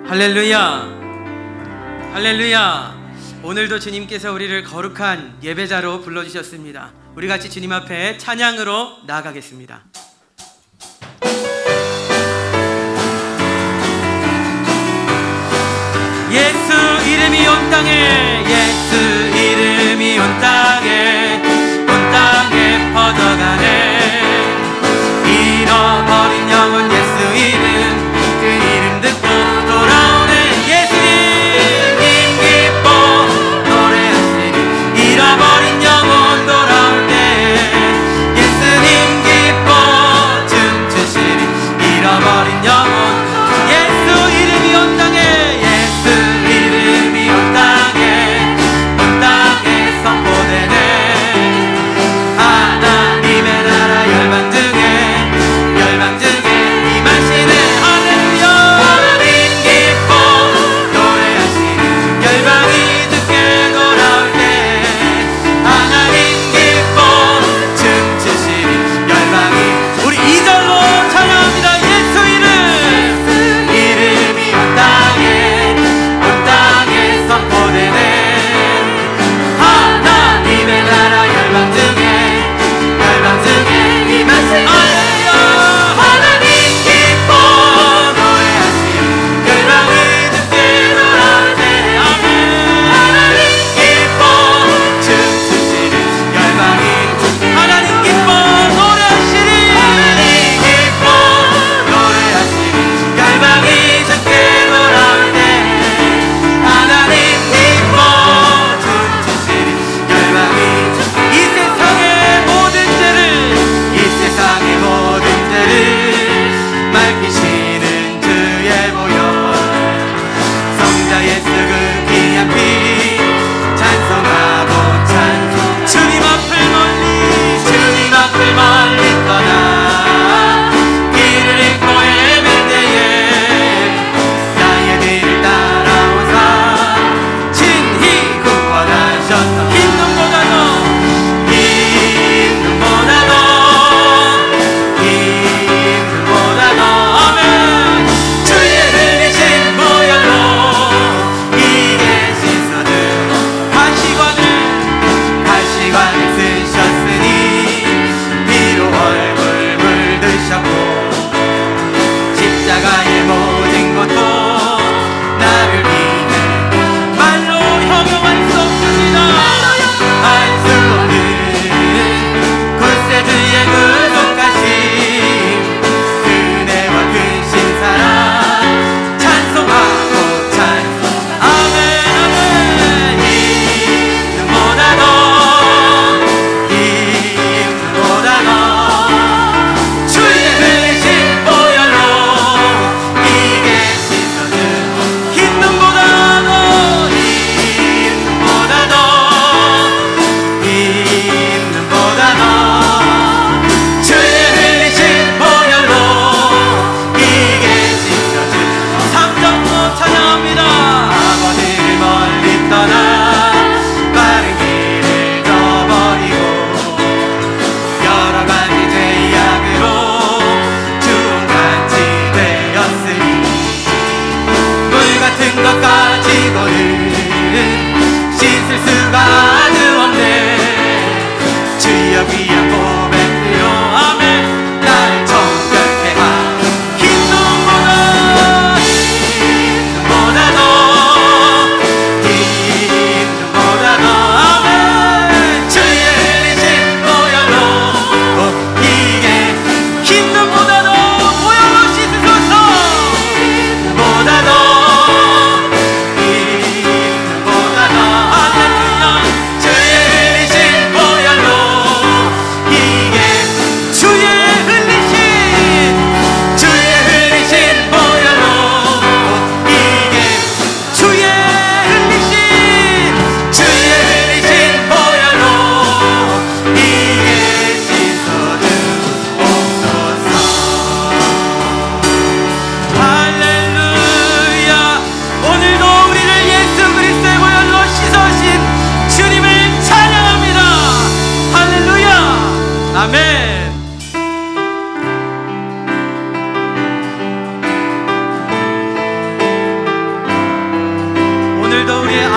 할렐루야, 할렐루야. 오늘도 주님께서 우리를 거룩한 예배자로 불러주셨습니다. 우리 같이 주님 앞에 찬양으로 나아가겠습니다. 예수 이름이 온 땅에, 예수 이름이 온 땅에, 온 땅에 퍼져가네. 잃어버린 영혼 예수 이름, 그 이름 듣고 돌아오네. 예수님 기뻐 노래하시리. 잃어버린 영혼 돌아올 때 예수님 기뻐 춤추시리. 잃어버린 영혼 예수 이름이 온 땅에, 예수 이름이 온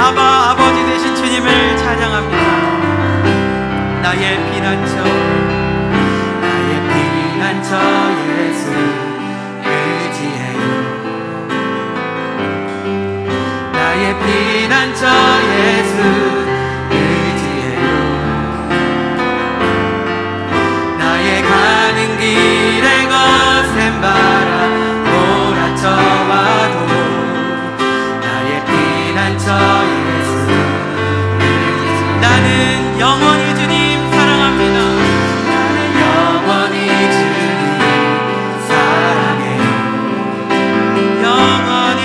아바 아버지 되신 주님을 찬양합니다. 나의 피난처 예수 의지해요. 나의 피난처 예수 의지해요. 나의 가는 길에 거센 바람 몰아쳐와도 나의 피난처 예수 의지해요. 나는 영원히 주님 사랑합니다. 나는 영원히 주님 사랑해요. 영원히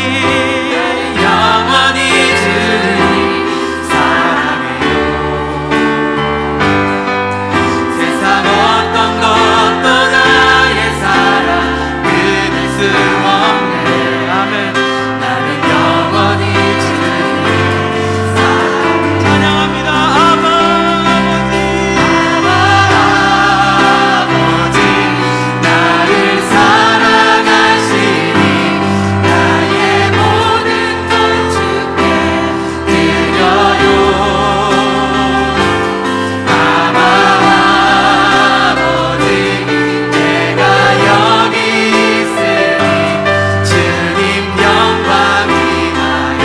주님 사랑해요. 세상 어떤 것도 나의 사랑 끊을 수 없네. 아멘. 나는 영원히 주님 사랑해요. 찬양합니다. 아버지 나를 사랑하시니 나의 모든 것 주께 드려요. 아버지 내가 여기 있으니 주님 영광 위하여.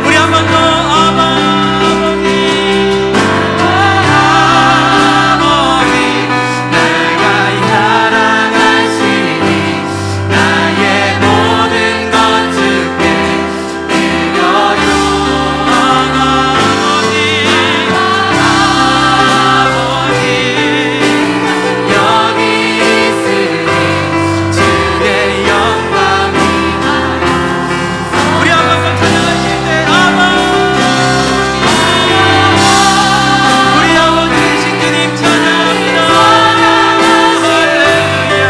우리 한 번 더. 아버지 내가 사랑하시니 나의 모든 것 주께 드려요. 아버지 여기 있으니 주의 영광 위하여. 우리 한 번 더 찬양하실 때 우리 아버지 되신 주님 찬양합니다. 할렐루야.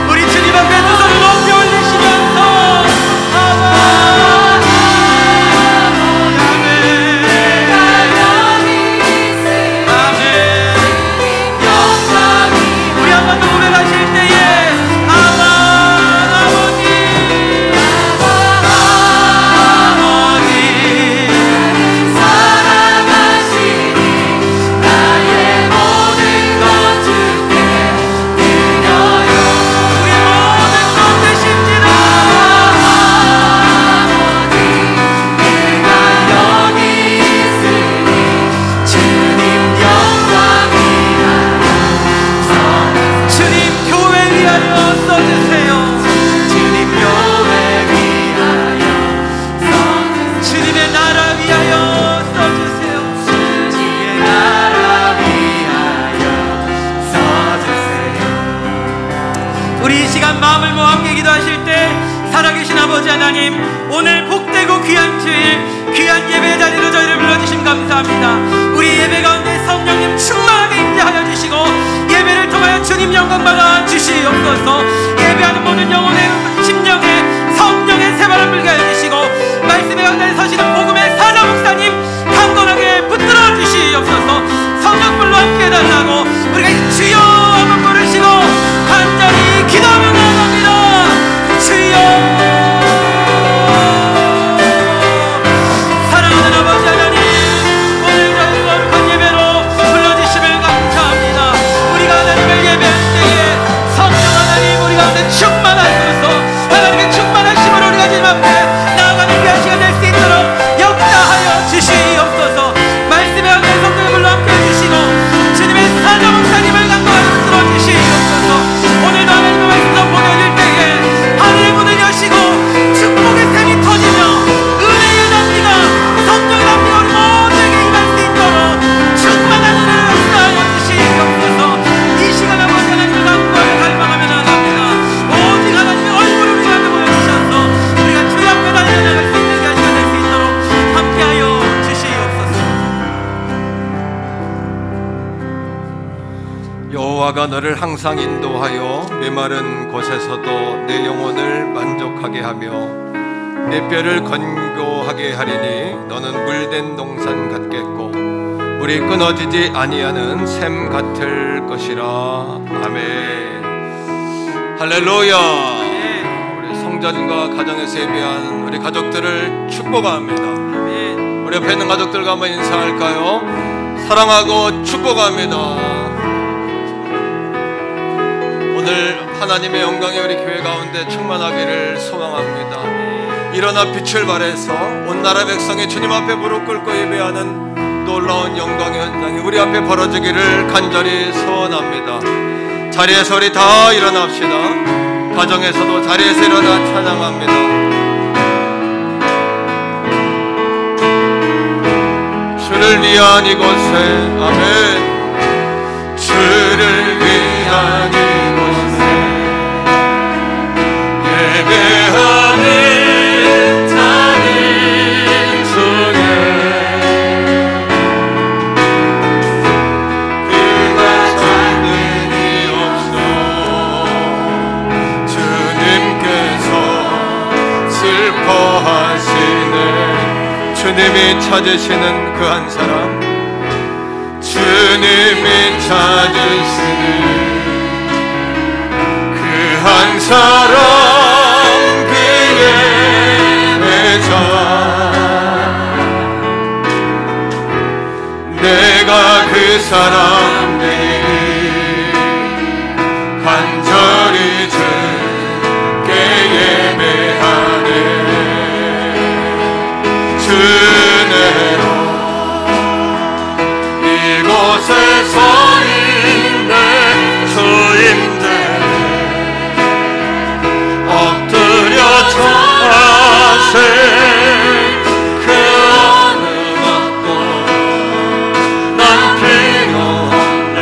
우리 주님 앞에 두 손을 높이 올리시면서 아버지 아멘 영광이. 우리 한 번 더 고백하실 때에 아버지 사랑하시니 나의 모든 것 주께 드려요. 우리 모든 것 되십니다. 아버지 내가 여기 있으니 주님 영광 위하여 주님 교회 위하여 써주세요. 주님 교회 위하여 주님의 나라 위하여 써주세요. 주의 나라 위하여 써주세요. 우리 이 시간 마음을 모아 함께 기도하실 때 살아계신 아버지 하나님, 오늘 복되고 귀한 주일 귀한 예배 자리로 저희를 불러주심 감사합니다. 우리 예배 가운데 성령님 충만하게 임재하여 주시고 예배를 통하여 주님 영광 받아 주시옵소서. 예배하는 모든 영혼의 심령에 성령의 새바람 불게 해주시고 말씀의 강단에 서시는 복음의 사자 목사님 강건하게 붙들어 주시옵소서. 성령불로 함께 해달라고 우리가 주여 한번 부르시고 간절히 기도하며 나아갑니다. 주여. 사랑하는 아버지 하나님, 오늘 저희 거룩한 예배로 불러주심을 감사합니다. 우리가 하나님을 예배할 때에 성령 하나님 우리 가운데 충만하소서. 하나님의 충만하심으로 우리가 주님 앞에 나아가는 귀한 시간 될 수 있도록 역사하여 주시옵소서. 말씀의 강단 성령의 불로 함께 해주시고 주님의 사자 목사님을 강건하게 붙들어 주시옵소서. 오늘도 하나님의 말씀을 보내줄 때에 하늘의 문을 여시고 축복의 샘이 터지며 은혜의 담비가 성령의 담비가 우리 모두에게 임할 수 있도록 충만한 은혜를 역사하여 주시옵소서. 이 시간 아버지 하나님을 간구하며 갈망하며 나아갑니다. 오직 하나님의 얼굴을 우리 앞에 보여주셔서 우리가 주의 앞에 달려나갈 수 있는 귀한 시간 될 수 있도록 함께하여 주시옵소서. 여호와가 너를 항상 인도하여 메마른 곳에서도 내 영혼을 만족하게 하며 내 뼈를 건고하게 하리니 너는 물된 농산 같겠고 물이 끊어지지 아니하는 샘 같을 것이라. 아멘. 할렐루야. 우리 성전과 가정에서 예배한 우리 가족들을 축복합니다. 아멘. 우리 옆에 있는 가족들과 한번 인사할까요? 사랑하고 축복합니다. 오늘 하나님의 영광이 우리 교회 가운데 충만하기를 소망합니다. 일어나 빛을 발해서 온 나라 백성이 주님 앞에 무릎 꿇고 예배하는 놀라운 영광의 현장이 우리 앞에 벌어지기를 간절히 소원합니다. 자리에서 우리 다 일어납시다. 가정에서도 자리에서 일어나 찬양합니다. 주를 위한 이곳에 아멘. 주를 위한 이곳에 예배하는 자들 중에 그가 찾는 이 없어 주님께서 슬퍼하시네. 주님이 찾으시는 그 한 사람, 주님이 찾으시는 그 한 사람, 그의 매자 내가 그 사람 되니 간절히 주께 예배하네. 주내로 이곳에 서 있네. 주임들 엎드려 절하세. 그 어느 것도 난 필요 없네.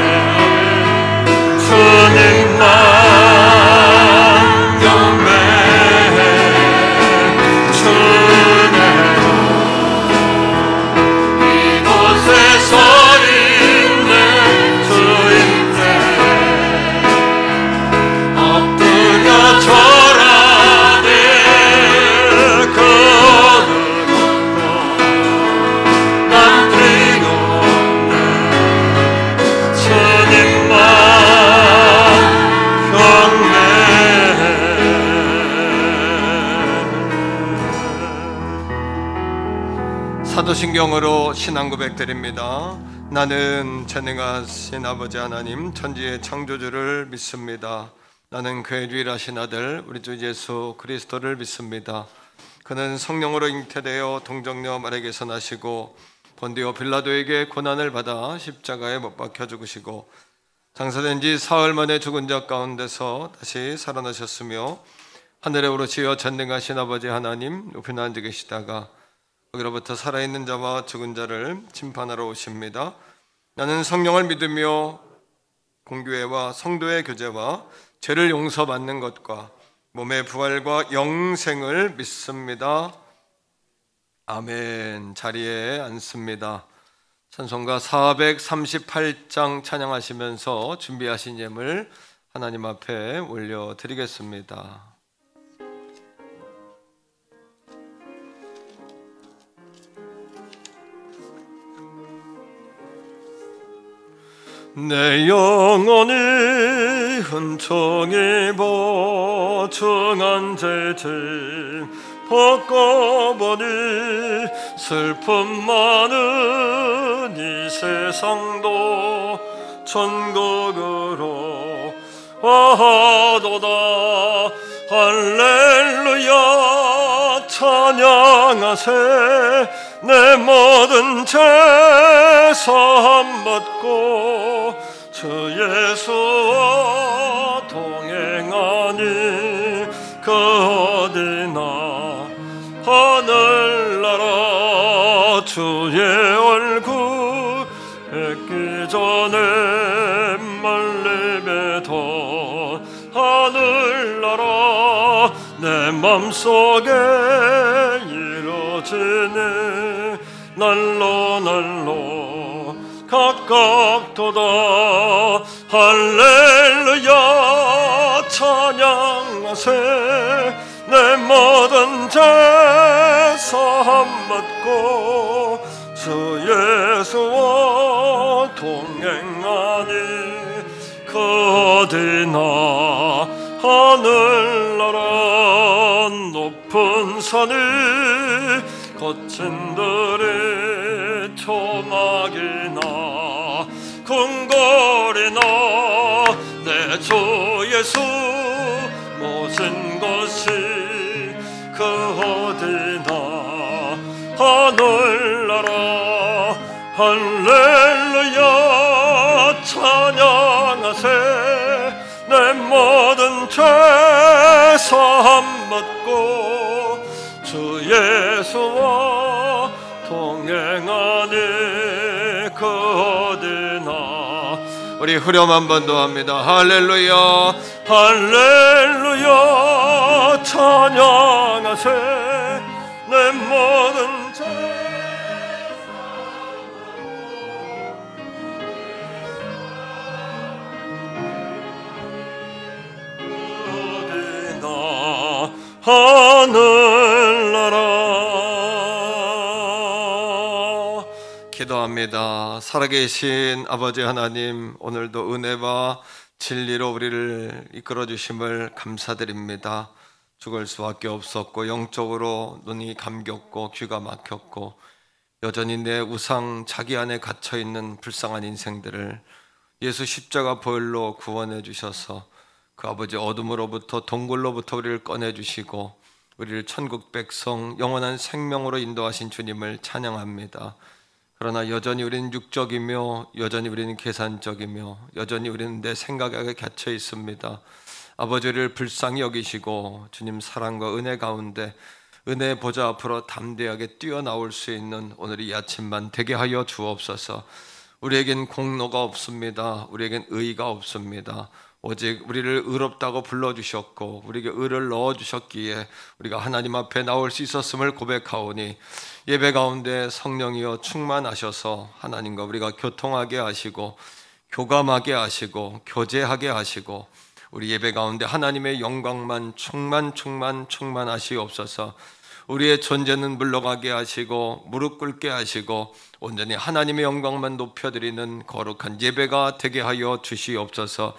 주님만 경배해. 주내로 이곳에 서 있네. 주임들 엎드려 절하네. 그 어느 것도 난 필요 없네. 주님만 경배해. 사도신경으로 신앙 고백 드립니다. 나는 전능하신 아버지 하나님 천지의 창조주를 믿습니다. 나는 그의 유일하신 아들 우리 주 예수 그리스도를 믿습니다. 그는 성령으로 잉태되어 동정녀 마리아에게서 나시고 본디오 빌라도에게 고난을 받아 십자가에 못 박혀 죽으시고 장사된 지 사흘 만에 죽은 자 가운데서 다시 살아나셨으며 하늘에 오르시어 전능하신 아버지 하나님 높이 앉아 계시다가 거기로부터 살아있는 자와 죽은 자를 심판하러 오십니다. 나는 성령을 믿으며 공교회와 성도의 교제와 죄를 용서받는 것과 몸의 부활과 영생을 믿습니다. 아멘. 자리에 앉습니다. 찬송가 438장 찬양하시면서 준비하신 예물 하나님 앞에 올려드리겠습니다. 내 영혼이 흔청이 보충한 죄짐 벗고보니 슬픔 많은 이 세상도 천국으로 와도다. 할렐루야 찬양하세. 내 모든 죄 사함 받고 주 예수와 동행하니 그 어디나 하늘나라 주의 얼굴 뵙기 전에 멀리 뵈던 하늘나라 내 맘속에 이루어지네. 날로 날로 가깝도다. 할렐루야 찬양하세. 내 모든 죄 사함 받고 주 예수와 동행하니 그 어디나 하늘나라 높은 산을 거친 들의 초막이나 궁궐이나 내 주 예수 모신 것이 그 어디나 하늘나라 할렐루야 찬양하세 내 모든 죄 사함 받고 주 예수와 동행하니 그 어디나. 우리 후렴 한 번 더 합니다. 할렐루야 할렐루야 찬양하세 내 모든 죄 어디나 하늘나라. 기도합니다. 살아계신 아버지 하나님, 오늘도 은혜와 진리로 우리를 이끌어 주심을 감사드립니다. 죽을 수밖에 없었고 영적으로 눈이 감겼고 귀가 막혔고 여전히 내 우상 자기 안에 갇혀있는 불쌍한 인생들을 예수 십자가 보혈로 구원해 주셔서 그 아버지 어둠으로부터 동굴로부터 우리를 꺼내 주시고 우리를 천국 백성 영원한 생명으로 인도하신 주님을 찬양합니다. 그러나 여전히 우리는 육적이며 여전히 우리는 계산적이며 여전히 우리는 내 생각에 갇혀 있습니다. 아버지를 불쌍히 여기시고 주님 사랑과 은혜 가운데 은혜 보좌 앞으로 담대하게 뛰어나올 수 있는 오늘 이 아침만 되게 하여 주옵소서. 우리에겐 공로가 없습니다. 우리에겐 의가 없습니다. 오직 우리를 의롭다고 불러주셨고 우리에게 의를 넣어주셨기에 우리가 하나님 앞에 나올 수 있었음을 고백하오니 예배 가운데 성령이여 충만하셔서 하나님과 우리가 교통하게 하시고 교감하게 하시고 교제하게 하시고 우리 예배 가운데 하나님의 영광만 충만하시옵소서. 우리의 존재는 물러가게 하시고 무릎 꿇게 하시고 온전히 하나님의 영광만 높여드리는 거룩한 예배가 되게 하여 주시옵소서.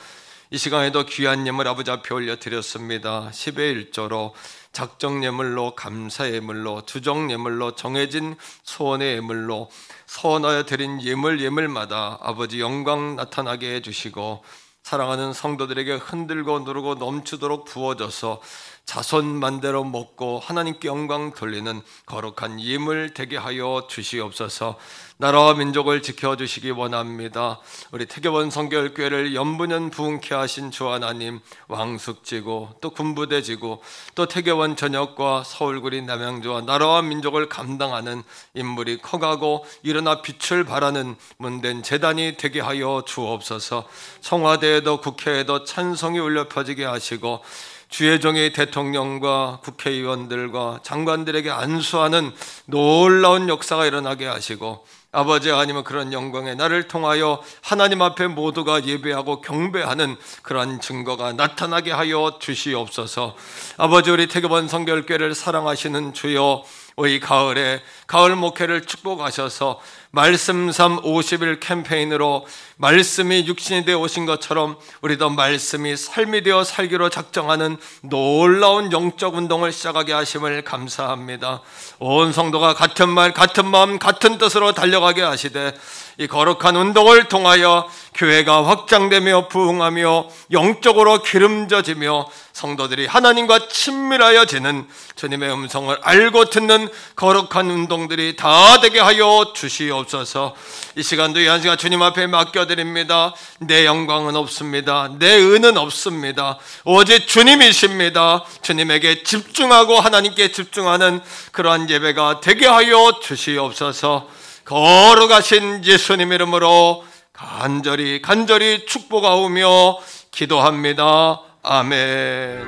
이 시간에도 귀한 예물 아버지 앞에 올려드렸습니다. 10의 1조로 작정 예물로 감사 예물로 주정 예물로 정해진 소원의 예물로 서원하여 드린 예물마다 아버지 영광 나타나게 해주시고 사랑하는 성도들에게 흔들고 누르고 넘치도록 부어져서 자손만대로 먹고 하나님께 영광 돌리는 거룩한 예물 되게 하여 주시옵소서. 나라와 민족을 지켜주시기 원합니다. 우리 태교원 성결교회를 연분연 부흥케 하신 주 하나님, 왕숙지구 또 군부대지구 또 태교원 전역과 서울구리 남양주와 나라와 민족을 감당하는 인물이 커가고 일어나 빛을 발하는 문된 재단이 되게 하여 주옵소서. 청와대에도 국회에도 찬송이 울려 퍼지게 하시고 주의 종이 대통령과 국회의원들과 장관들에게 안수하는 놀라운 역사가 일어나게 하시고 아버지 하나님은 그런 영광에 나를 통하여 하나님 앞에 모두가 예배하고 경배하는 그러한 증거가 나타나게 하여 주시옵소서. 아버지 우리 태교원 성결교회를 사랑하시는 주여 이 가을에 가을 목회를 축복하셔서 말씀삼 50일 캠페인으로 말씀이 육신이 되어 오신 것처럼 우리도 말씀이 삶이 되어 살기로 작정하는 놀라운 영적 운동을 시작하게 하심을 감사합니다. 온 성도가 같은 말 같은 마음 같은 뜻으로 달려가게 하시되 이 거룩한 운동을 통하여 교회가 확장되며 부흥하며 영적으로 기름져지며 성도들이 하나님과 친밀하여 지는 주님의 음성을 알고 듣는 거룩한 운동들이 다 되게 하여 주시옵소서. 이 시간도 이 한 시간 주님 앞에 맡겨드립니다. 내 영광은 없습니다. 내 은은 없습니다. 오직 주님이십니다. 주님에게 집중하고 하나님께 집중하는 그러한 예배가 되게 하여 주시옵소서. 거룩하신 예수님 이름으로 간절히 축복하오며 기도합니다. 아멘.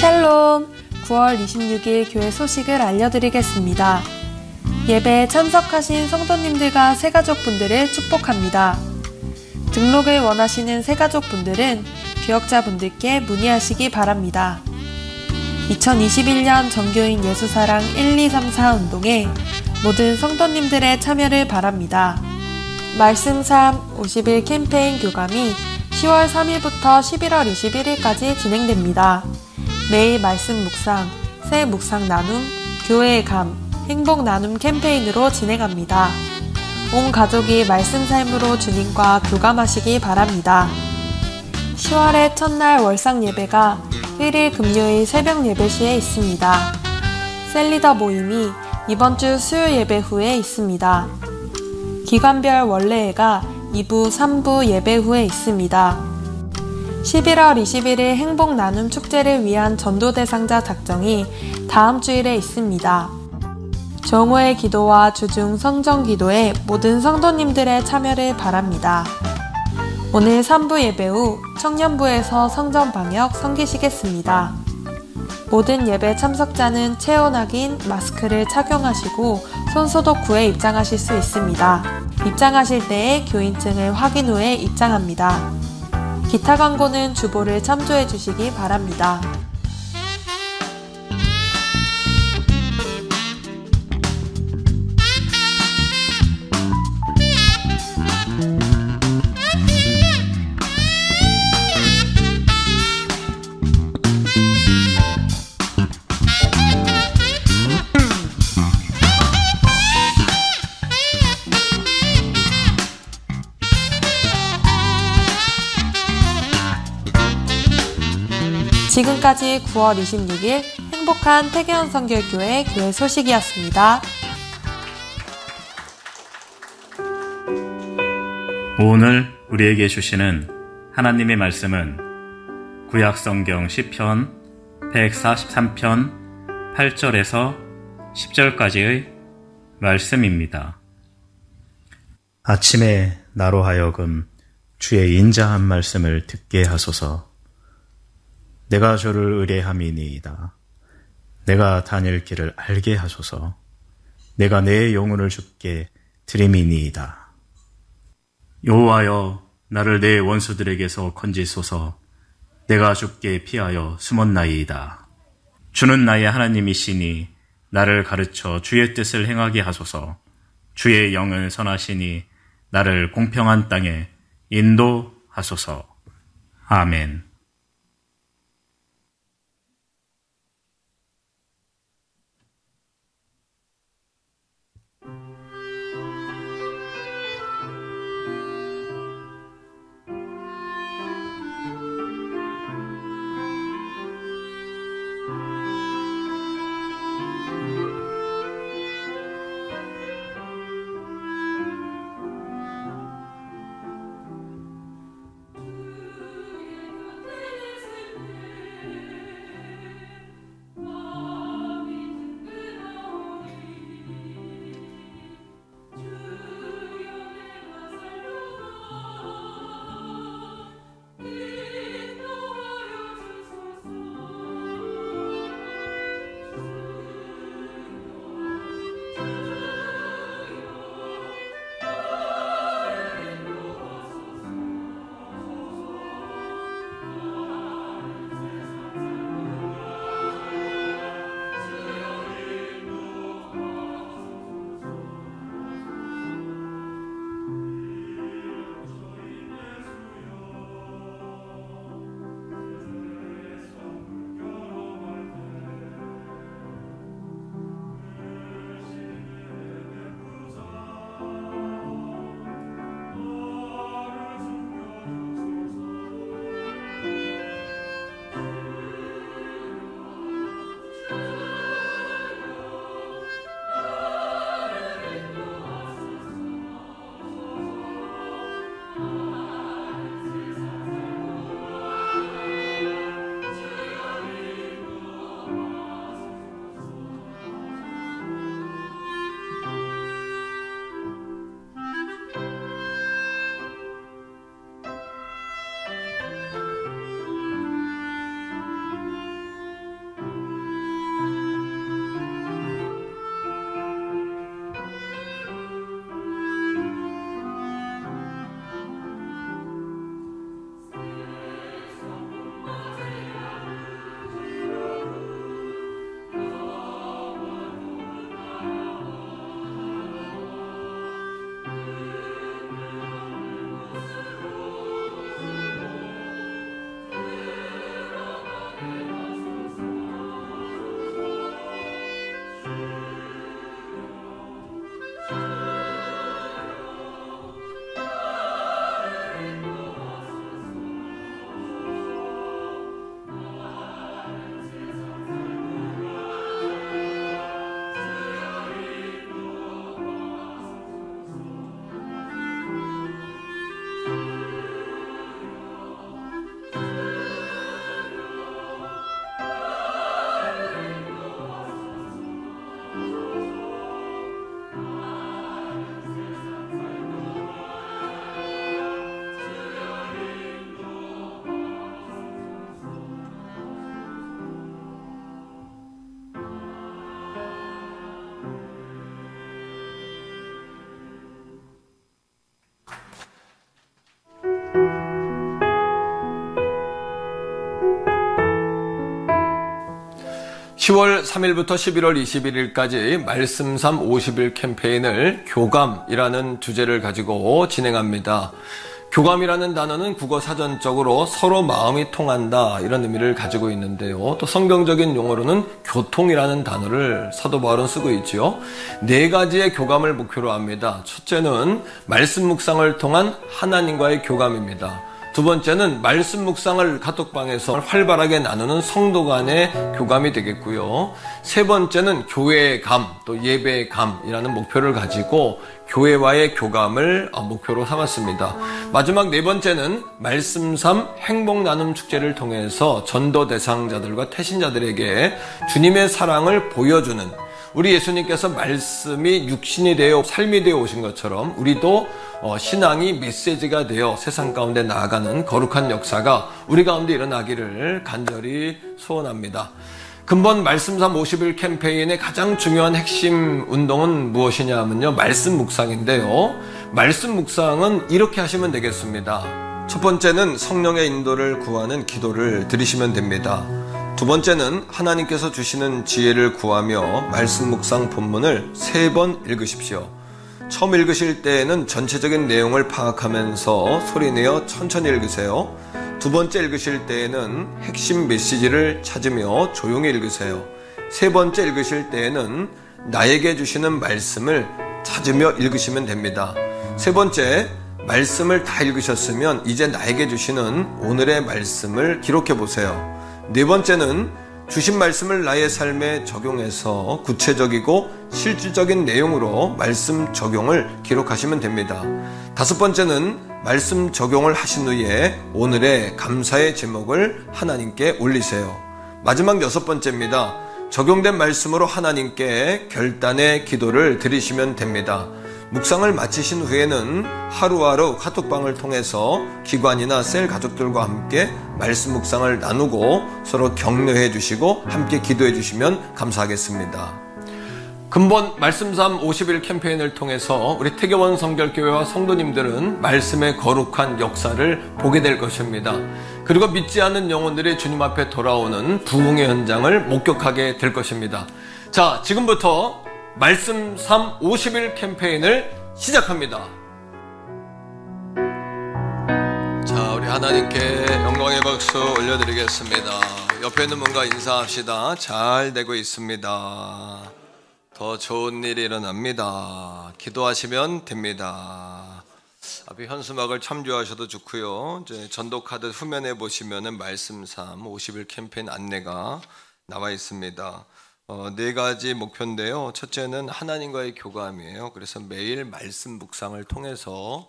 샬롬. 9월 26일 교회 소식을 알려드리겠습니다. 예배에 참석하신 성도님들과 새가족분들을 축복합니다. 등록을 원하시는 새가족분들은 교역자분들께 문의하시기 바랍니다. 2021년 정교인 예수사랑 1234 운동에 모든 성도님들의 참여를 바랍니다. 말씀삼 50일 캠페인 교감이 10월 3일부터 11월 21일까지 진행됩니다. 매일 말씀 묵상, 새 묵상 나눔, 교회의 감, 행복 나눔 캠페인으로 진행합니다. 온 가족이 말씀 삶으로 주님과 교감하시기 바랍니다. 10월의 첫날 월상 예배가 1일 금요일 새벽 예배 시에 있습니다. 셀리더 모임이 이번 주 수요 예배 후에 있습니다. 기관별 원래회가 2부, 3부 예배 후에 있습니다. 11월 21일 행복 나눔 축제를 위한 전도 대상자 작정이 다음 주일에 있습니다. 정오의 기도와 주중 성정 기도에 모든 성도님들의 참여를 바랍니다. 오늘 3부 예배 후 청년부에서 성전 방역 섬기시겠습니다. 모든 예배 참석자는 체온 확인, 마스크를 착용하시고 손소독 후에 입장하실 수 있습니다. 입장하실 때에 교인증을 확인 후에 입장합니다. 기타 광고는 주보를 참조해 주시기 바랍니다. 지금까지 9월 26일 행복한 태계원 선결교회 교회 소식이었습니다. 오늘 우리에게 주시는 하나님의 말씀은 구약성경 시편 143편 8절에서 10절까지의 말씀입니다. 아침에 나로 하여금 주의 인자한 말씀을 듣게 하소서. 내가 주를 의뢰함이니이다. 내가 다닐 길을 알게 하소서. 내가 내 영혼을 주께 드림이니이다. 여호와여, 나를 내 원수들에게서 건지소서. 내가 주께 피하여 숨었나이다. 주는 나의 하나님이시니 나를 가르쳐 주의 뜻을 행하게 하소서. 주의 영은 선하시니 나를 공평한 땅에 인도하소서. 아멘. 10월 3일부터 11월 21일까지 말씀 3 50일 캠페인을 교감이라는 주제를 가지고 진행합니다. 교감이라는 단어는 국어 사전적으로 서로 마음이 통한다 이런 의미를 가지고 있는데요. 또 성경적인 용어로는 교통이라는 단어를 사도 바울은 쓰고 있지요. 4가지의 교감을 목표로 합니다. 첫째는 말씀 묵상을 통한 하나님과의 교감입니다. 두 번째는 말씀 묵상을 카톡방에서 활발하게 나누는 성도 간의 교감이 되겠고요. 세 번째는 교회의 감, 또 예배의 감이라는 목표를 가지고 교회와의 교감을 목표로 삼았습니다. 마지막 4번째는 말씀 3 행복 나눔 축제를 통해서 전도 대상자들과 태신자들에게 주님의 사랑을 보여주는, 우리 예수님께서 말씀이 육신이 되어 삶이 되어 오신 것처럼 우리도 신앙이 메시지가 되어 세상 가운데 나아가는 거룩한 역사가 우리 가운데 일어나기를 간절히 소원합니다. 근본 말씀 3 50일 캠페인의 가장 중요한 핵심 운동은 무엇이냐 하면요, 말씀 묵상인데요. 말씀 묵상은 이렇게 하시면 되겠습니다. 첫 번째는 성령의 인도를 구하는 기도를 드리시면 됩니다. 두 번째는 하나님께서 주시는 지혜를 구하며 말씀 묵상 본문을 3번 읽으십시오. 처음 읽으실 때에는 전체적인 내용을 파악하면서 소리내어 천천히 읽으세요. 두 번째 읽으실 때에는 핵심 메시지를 찾으며 조용히 읽으세요. 세 번째 읽으실 때에는 나에게 주시는 말씀을 찾으며 읽으시면 됩니다. 세 번째, 말씀을 다 읽으셨으면 이제 나에게 주시는 오늘의 말씀을 기록해 보세요. 네 번째는 주신 말씀을 나의 삶에 적용해서 구체적이고 실질적인 내용으로 말씀 적용을 기록하시면 됩니다. 다섯 번째는 말씀 적용을 하신 후에 오늘의 감사의 제목을 하나님께 올리세요. 마지막 6번째입니다. 적용된 말씀으로 하나님께 결단의 기도를 드리시면 됩니다. 묵상을 마치신 후에는 하루하루 카톡방을 통해서 기관이나 셀 가족들과 함께 말씀 묵상을 나누고 서로 격려해 주시고 함께 기도해 주시면 감사하겠습니다. 근본 말씀 3 50일 캠페인을 통해서 우리 태교원 성결교회와 성도님들은 말씀의 거룩한 역사를 보게 될 것입니다. 그리고 믿지 않는 영혼들이 주님 앞에 돌아오는 부흥의 현장을 목격하게 될 것입니다. 자, 지금부터 말씀 3 50일 캠페인을 시작합니다. 자, 우리 하나님께 영광의 박수 올려드리겠습니다. 옆에 있는 분과 인사합시다. 잘 되고 있습니다. 더 좋은 일이 일어납니다. 기도하시면 됩니다. 앞에 현수막을 참조하셔도 좋고요. 이제 전도카드 후면에 보시면은 말씀 3 50일 캠페인 안내가 나와 있습니다. 4가지 목표인데요. 첫째는 하나님과의 교감이에요. 그래서 매일 말씀 묵상을 통해서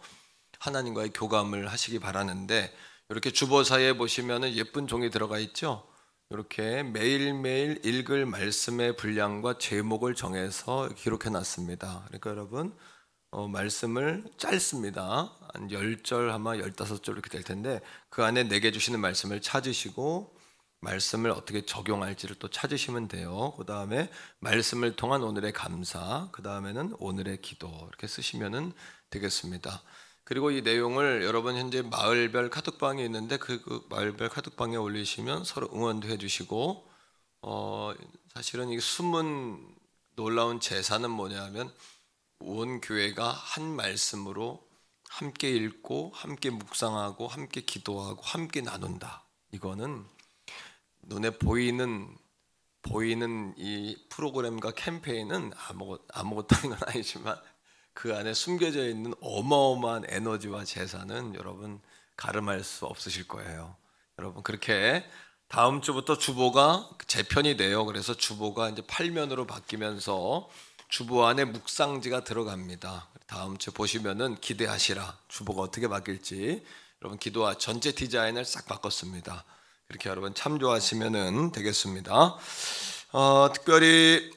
하나님과의 교감을 하시기 바라는데, 이렇게 주보사에 보시면은 예쁜 종이 들어가 있죠. 이렇게 매일매일 읽을 말씀의 분량과 제목을 정해서 기록해 놨습니다. 그러니까 여러분 말씀을 짧습니다. 한 10절 아마 15절 이렇게 될 텐데 그 안에 내게 주시는 말씀을 찾으시고 말씀을 어떻게 적용할지를 또 찾으시면 돼요. 그 다음에 말씀을 통한 오늘의 감사, 그 다음에는 오늘의 기도 이렇게 쓰시면 되겠습니다. 그리고 이 내용을 여러분 현재 마을별 카톡방이 있는데 그 마을별 카톡방에 올리시면 서로 응원도 해주시고, 사실은 이 숨은 놀라운 제사는 뭐냐면 온 교회가 한 말씀으로 함께 읽고 함께 묵상하고 함께 기도하고 함께 나눈다. 이거는 눈에 보이는 이 프로그램과 캠페인은 아무것도 하는 건 아니지만 그 안에 숨겨져 있는 어마어마한 에너지와 재산은 여러분 가름할 수 없으실 거예요. 여러분 그렇게 다음 주부터 주보가 재편이 돼요. 그래서 주보가 이제 8면으로 바뀌면서 주보 안에 묵상지가 들어갑니다. 다음 주에 보시면은 기대하시라. 주보가 어떻게 바뀔지 여러분 기도와 전체 디자인을 싹 바꿨습니다. 그렇게 여러분 참조하시면 되겠습니다. 특별히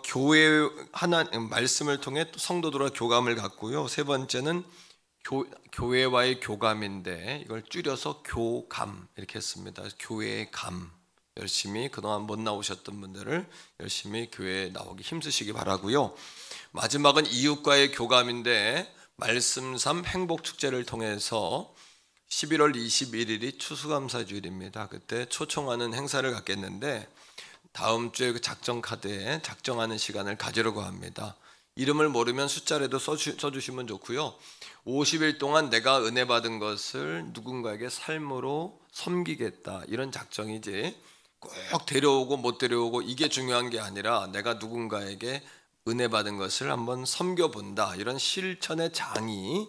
교회 하나님 말씀을 통해 또 성도들과 교감을 갖고요. 세 번째는 교회와의 교감인데 이걸 줄여서 교감 이렇게 했습니다. 교회의 감. 열심히 그동안 못 나오셨던 분들을 열심히 교회에 나오기 힘쓰시기 바라고요. 마지막은 이웃과의 교감인데 말씀 3 행복축제를 통해서 11월 21일이 추수감사주일입니다. 그때 초청하는 행사를 갖겠는데 다음 주에 그 작정 카드에 작정하는 시간을 가지려고 합니다. 이름을 모르면 숫자라도 써주시면 좋고요. 50일 동안 내가 은혜 받은 것을 누군가에게 삶으로 섬기겠다, 이런 작정이지 꼭 데려오고 못 데려오고 이게 중요한 게 아니라 내가 누군가에게 은혜 받은 것을 한번 섬겨본다, 이런 실천의 장이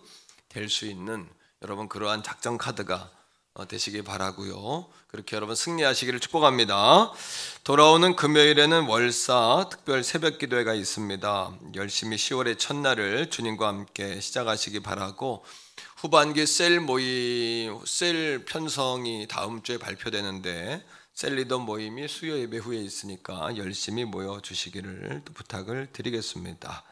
될 수 있는 여러분 그러한 작정 카드가 되시기 바라고요. 그렇게 여러분 승리하시기를 축복합니다. 돌아오는 금요일에는 월사 특별 새벽 기도회가 있습니다. 열심히 10월의 첫날을 주님과 함께 시작하시기 바라고, 후반기 셀 편성이 다음 주에 발표되는데 셀 리더 모임이 수요 예배 후에 있으니까 열심히 모여주시기를 또 부탁을 드리겠습니다.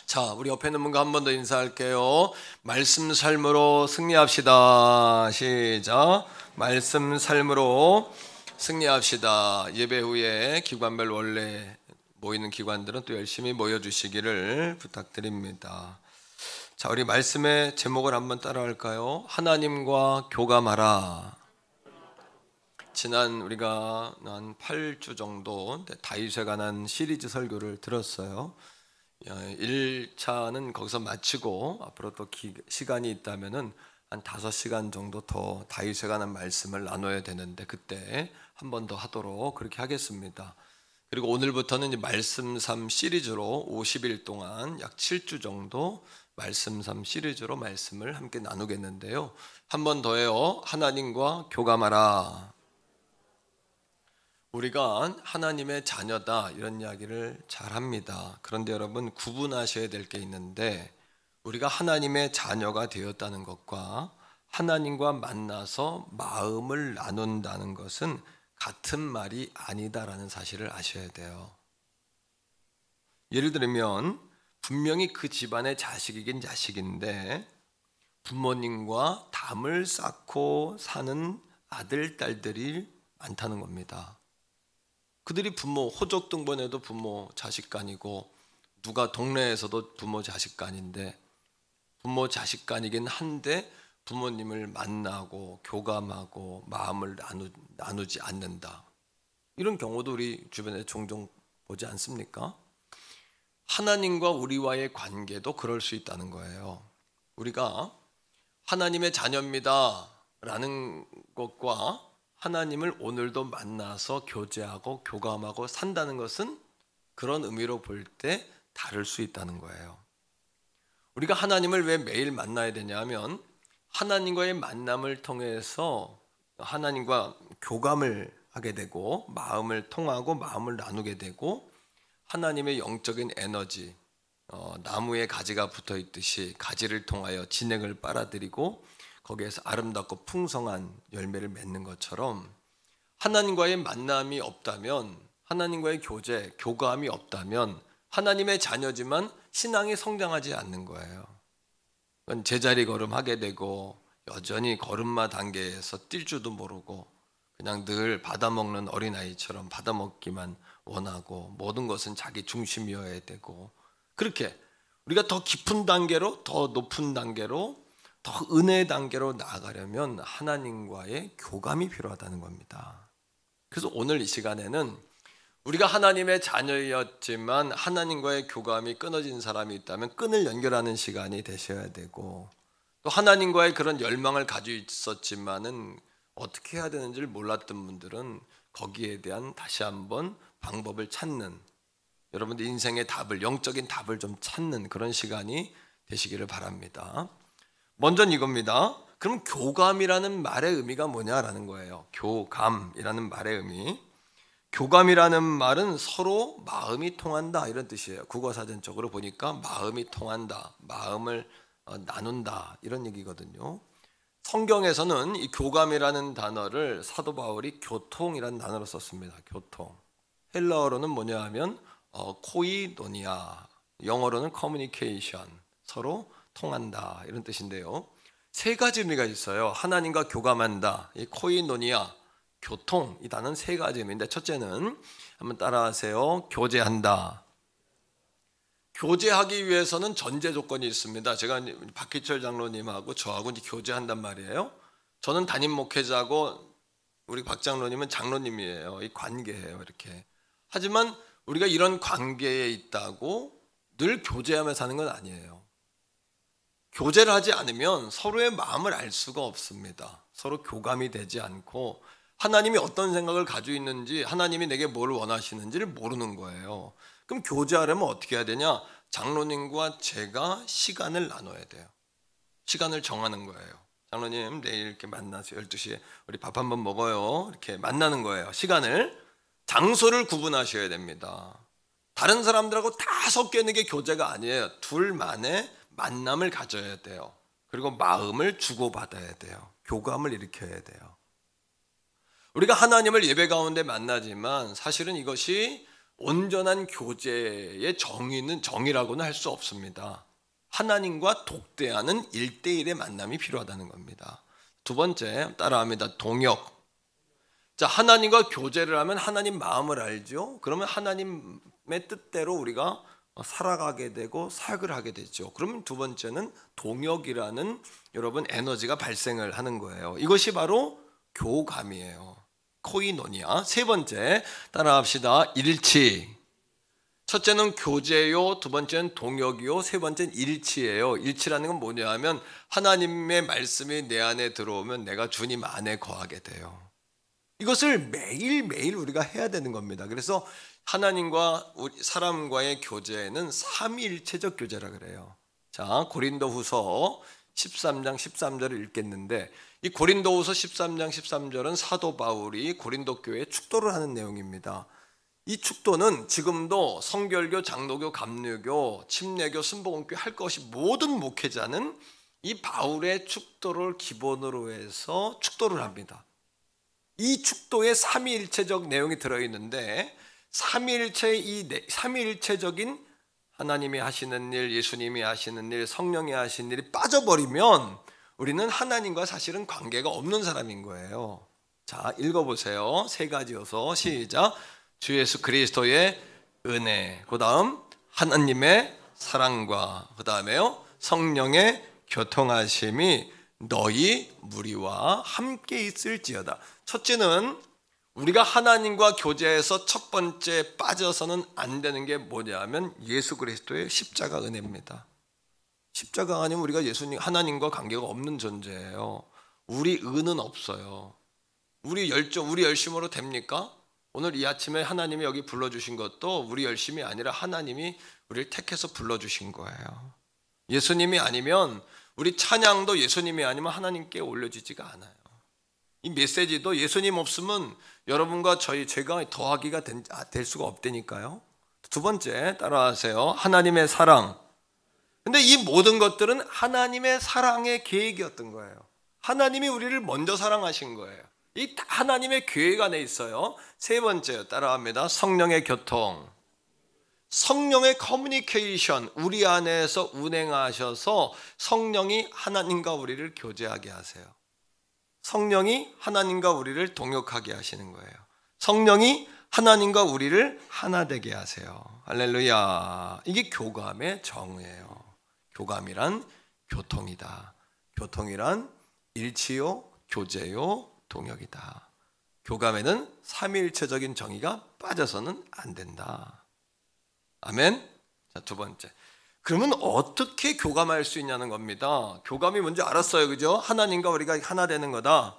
자, 우리 옆에 있는 분과 한 번 더 인사할게요. 말씀 삶으로 승리합시다. 시작. 말씀 삶으로 승리합시다. 예배 후에 기관별 원래 모이는 기관들은 또 열심히 모여주시기를 부탁드립니다. 자, 우리 말씀의 제목을 한번 따라할까요? 하나님과 교감하라. 지난 우리가 한 8주 정도 다윗에 관한 시리즈 설교를 들었어요. 1차는 거기서 마치고 앞으로 또 시간이 있다면은 한 5시간 정도 더 다윗에 관한 말씀을 나눠야 되는데 그때 한 번 더 하도록 그렇게 하겠습니다. 그리고 오늘부터는 이제 말씀 3 시리즈로 50일 동안 약 7주 정도 말씀 3 시리즈로 말씀을 함께 나누겠는데요. 한 번 더요. 하나님과 교감하라. 우리가 하나님의 자녀다, 이런 이야기를 잘 합니다. 그런데 여러분 구분하셔야 될 게 있는데, 우리가 하나님의 자녀가 되었다는 것과 하나님과 만나서 마음을 나눈다는 것은 같은 말이 아니다라는 사실을 아셔야 돼요. 예를 들면 분명히 그 집안의 자식이긴 자식인데 부모님과 담을 쌓고 사는 아들, 딸들이 많다는 겁니다. 그들이 부모, 호적 등본에도 부모 자식간이고 누가 동네에서도 부모 자식간인데 부모 자식간이긴 한데 부모님을 만나고 교감하고 마음을 나누지 않는다. 이런 경우도 우리 주변에 종종 보지 않습니까? 하나님과 우리와의 관계도 그럴 수 있다는 거예요. 우리가 하나님의 자녀입니다 라는 것과 하나님을 오늘도 만나서 교제하고 교감하고 산다는 것은 그런 의미로 볼 때 다를 수 있다는 거예요. 우리가 하나님을 왜 매일 만나야 되냐면 하나님과의 만남을 통해서 하나님과 교감을 하게 되고 마음을 통하고 마음을 나누게 되고 하나님의 영적인 에너지, 나무에 가지가 붙어 있듯이 가지를 통하여 진액을 빨아들이고 거기에서 아름답고 풍성한 열매를 맺는 것처럼 하나님과의 만남이 없다면, 하나님과의 교제, 교감이 없다면 하나님의 자녀지만 신앙이 성장하지 않는 거예요. 그건 제자리 걸음하게 되고 여전히 걸음마 단계에서 뛸 줄도 모르고 그냥 늘 받아먹는 어린아이처럼 받아먹기만 원하고 모든 것은 자기 중심이어야 되고, 그렇게 우리가 더 깊은 단계로, 더 높은 단계로, 더 은혜의 단계로 나아가려면 하나님과의 교감이 필요하다는 겁니다. 그래서 오늘 이 시간에는 우리가 하나님의 자녀였지만 하나님과의 교감이 끊어진 사람이 있다면 끈을 연결하는 시간이 되셔야 되고, 또 하나님과의 그런 열망을 가지고 있었지만은 어떻게 해야 되는지를 몰랐던 분들은 거기에 대한 다시 한번 방법을 찾는, 여러분들 인생의 답을, 영적인 답을 좀 찾는 그런 시간이 되시기를 바랍니다. 먼저는 이겁니다. 그럼 교감이라는 말의 의미가 뭐냐라는 거예요. 교감이라는 말의 의미. 교감이라는 말은 서로 마음이 통한다, 이런 뜻이에요. 국어사전적으로 보니까 마음이 통한다, 마음을 나눈다, 이런 얘기거든요. 성경에서는 이 교감이라는 단어를 사도 바울이 교통이라는 단어로 썼습니다. 교통. 헬라어로는 뭐냐 하면 코이노니아, 영어로는 커뮤니케이션, 서로 통한다, 이런 뜻인데요. 세 가지 의미가 있어요. 하나님과 교감한다, 이 코이노니아, 교통, 이 단어는 세 가지 의미인데, 첫째는 한번 따라하세요. 교제한다. 교제하기 위해서는 전제 조건이 있습니다. 제가 박희철 장로님하고 저하고 이제 교제한단 말이에요. 저는 담임 목회자고 우리 박 장로님은 장로님이에요. 이 관계예요. 이렇게. 하지만 우리가 이런 관계에 있다고 늘 교제하며 사는 건 아니에요. 교제를 하지 않으면 서로의 마음을 알 수가 없습니다. 서로 교감이 되지 않고 하나님이 어떤 생각을 가지고 있는지, 하나님이 내게 뭘 원하시는지를 모르는 거예요. 그럼 교제하려면 어떻게 해야 되냐? 장로님과 제가 시간을 나눠야 돼요. 시간을 정하는 거예요. 장로님 내일 이렇게 만나서 12시에 우리 밥 한번 먹어요. 이렇게 만나는 거예요. 시간을, 장소를 구분하셔야 됩니다. 다른 사람들하고 다 섞여 있는 게 교제가 아니에요. 둘만의 만남을 가져야 돼요. 그리고 마음을 주고받아야 돼요. 교감을 일으켜야 돼요. 우리가 하나님을 예배 가운데 만나지만 사실은 이것이 온전한 교제의 정의라고는 할 수 없습니다. 하나님과 독대하는 1대1의 만남이 필요하다는 겁니다. 두 번째, 따라합니다. 동역. 자, 하나님과 교제를 하면 하나님 마음을 알죠. 그러면 하나님의 뜻대로 우리가 살아가게 되고 사역을 하게 되죠. 그러면 두 번째는 동역이라는 여러분 에너지가 발생을 하는 거예요. 이것이 바로 교감이에요. 코이노니아. 세 번째, 따라합시다. 일치. 첫째는 교제요, 두 번째는 동역이요, 세 번째는 일치예요. 일치라는 건 뭐냐 하면 하나님의 말씀이 내 안에 들어오면 내가 주님 안에 거하게 돼요. 이것을 매일매일 우리가 해야 되는 겁니다. 그래서 하나님과 사람과의 교제는 삼위일체적 교제라 그래요. 자, 고린도후서 13장 13절을 읽겠는데, 이 고린도후서 13장 13절은 사도 바울이 고린도 교회에 축도를 하는 내용입니다. 이 축도는 지금도 성결교, 장로교, 감리교, 침례교, 순복음교 할 것이 모든 목회자는 이 바울의 축도를 기본으로 해서 축도를 합니다. 이 축도에 삼위일체적 내용이 들어있는데, 삼위일체적인 하나님이 하시는 일, 예수님이 하시는 일, 성령이 하시는 일이 빠져버리면 우리는 하나님과 사실은 관계가 없는 사람인 거예요. 자, 읽어보세요. 세 가지여서 시작. 주 예수 그리스도의 은혜, 그 다음 하나님의 사랑과, 그 다음에요 성령의 교통하심이 너희 무리와 함께 있을지어다. 첫째는 우리가 하나님과 교제해서 첫 번째 빠져서는 안 되는 게 뭐냐면 예수 그리스도의 십자가 은혜입니다. 십자가 아니면 우리가 하나님과 관계가 없는 존재예요. 우리 은은 없어요. 우리 열심으로 됩니까? 오늘 이 아침에 하나님이 여기 불러주신 것도 우리 열심이 아니라 하나님이 우리를 택해서 불러주신 거예요. 예수님이 아니면, 우리 찬양도 예수님이 아니면 하나님께 올려지지가 않아요. 이 메시지도 예수님 없으면 여러분과 제가 더하기가 될 수가 없다니까요. 두 번째, 따라하세요. 하나님의 사랑. 근데 이 모든 것들은 하나님의 사랑의 계획이었던 거예요. 하나님이 우리를 먼저 사랑하신 거예요. 이 하나님의 계획 안에 있어요. 세 번째, 따라합니다. 성령의 교통. 성령의 커뮤니케이션, 우리 안에서 운행하셔서 성령이 하나님과 우리를 교제하게 하세요. 성령이 하나님과 우리를 동역하게 하시는 거예요. 성령이 하나님과 우리를 하나 되게 하세요. 할렐루야. 이게 교감의 정의예요. 교감이란 교통이다. 교통이란 일치요, 교제요, 동역이다. 교감에는 삼위일체적인 정의가 빠져서는 안 된다. 아멘. 자, 두 번째. 그러면 어떻게 교감할 수 있냐는 겁니다. 교감이 뭔지 알았어요, 그죠? 하나님과 우리가 하나 되는 거다.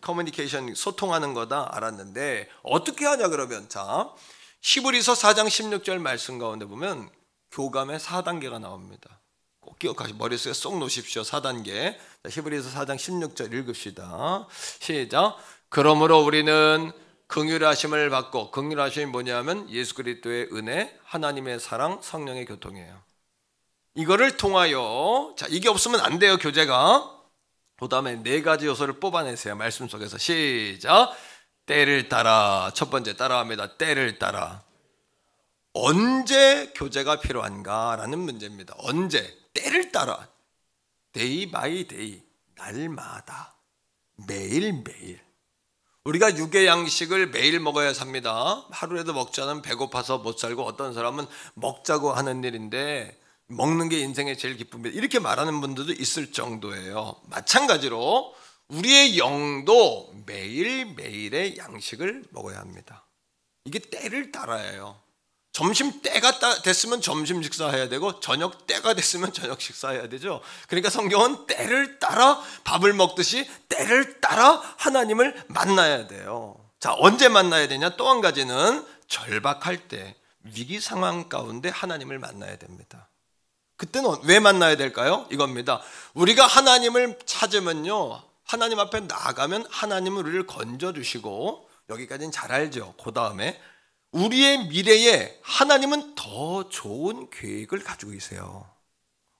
커뮤니케이션, 소통하는 거다 알았는데 어떻게 하냐 그러면, 자, 히브리서 4장 16절 말씀 가운데 보면 교감의 4단계가 나옵니다. 꼭 기억하시고 머릿속에 쏙 놓으십시오. 4단계. 자, 히브리서 4장 16절 읽읍시다. 시작. 그러므로 우리는 긍휼하심을 받고, 긍휼하심이 뭐냐면 예수 그리스도의 은혜, 하나님의 사랑, 성령의 교통이에요. 이거를 통하여, 자, 이게 없으면 안 돼요, 교제가. 그 다음에 네 가지 요소를 뽑아내세요. 말씀 속에서. 시작. 때를 따라. 첫 번째, 따라합니다. 때를 따라. 언제 교제가 필요한가 라는 문제입니다. 언제? 때를 따라. 데이 바이 데이. 날마다. 매일매일. 우리가 육의 양식을 매일 먹어야 삽니다. 하루라도 먹지 않으면 배고파서 못 살고, 어떤 사람은 먹자고 하는 일인데 먹는 게 인생의 제일 기쁨이다, 이렇게 말하는 분들도 있을 정도예요. 마찬가지로 우리의 영도 매일매일의 양식을 먹어야 합니다. 이게 때를 따라해요. 점심 때가 됐으면 점심 식사해야 되고 저녁 때가 됐으면 저녁 식사해야 되죠. 그러니까 성경은 때를 따라 밥을 먹듯이 때를 따라 하나님을 만나야 돼요. 자, 언제 만나야 되냐? 또 한 가지는 절박할 때, 위기 상황 가운데 하나님을 만나야 됩니다. 그때는 왜 만나야 될까요? 이겁니다. 우리가 하나님을 찾으면요, 하나님 앞에 나가면 하나님은 우리를 건져주시고, 여기까지는 잘 알죠. 그 다음에 우리의 미래에 하나님은 더 좋은 계획을 가지고 계세요.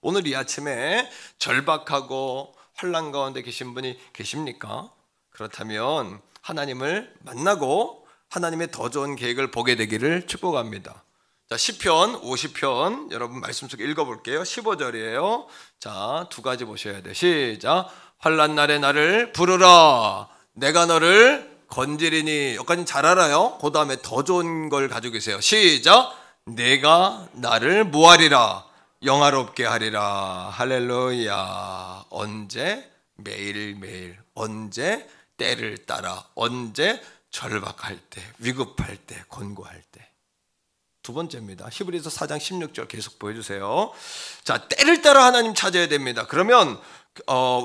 오늘 이 아침에 절박하고 혼란 가운데 계신 분이 계십니까? 그렇다면 하나님을 만나고 하나님의 더 좋은 계획을 보게 되기를 축복합니다. 자, 시편 50편 여러분 말씀 속에 읽어볼게요. 15절이에요. 자, 두 가지 보셔야 돼요. 시작. 환난 날에 나를 부르라. 내가 너를 건지리니. 여기까지 잘 알아요. 그 다음에 더 좋은 걸 가지고 계세요. 시작. 내가 나를 모하리라. 영화롭게 하리라. 할렐루야. 언제? 매일매일. 언제? 때를 따라. 언제? 절박할 때, 위급할 때, 권고할 때. 두 번째입니다. 히브리서 4장 16절 계속 보여주세요. 자, 때를 따라 하나님 찾아야 됩니다. 그러면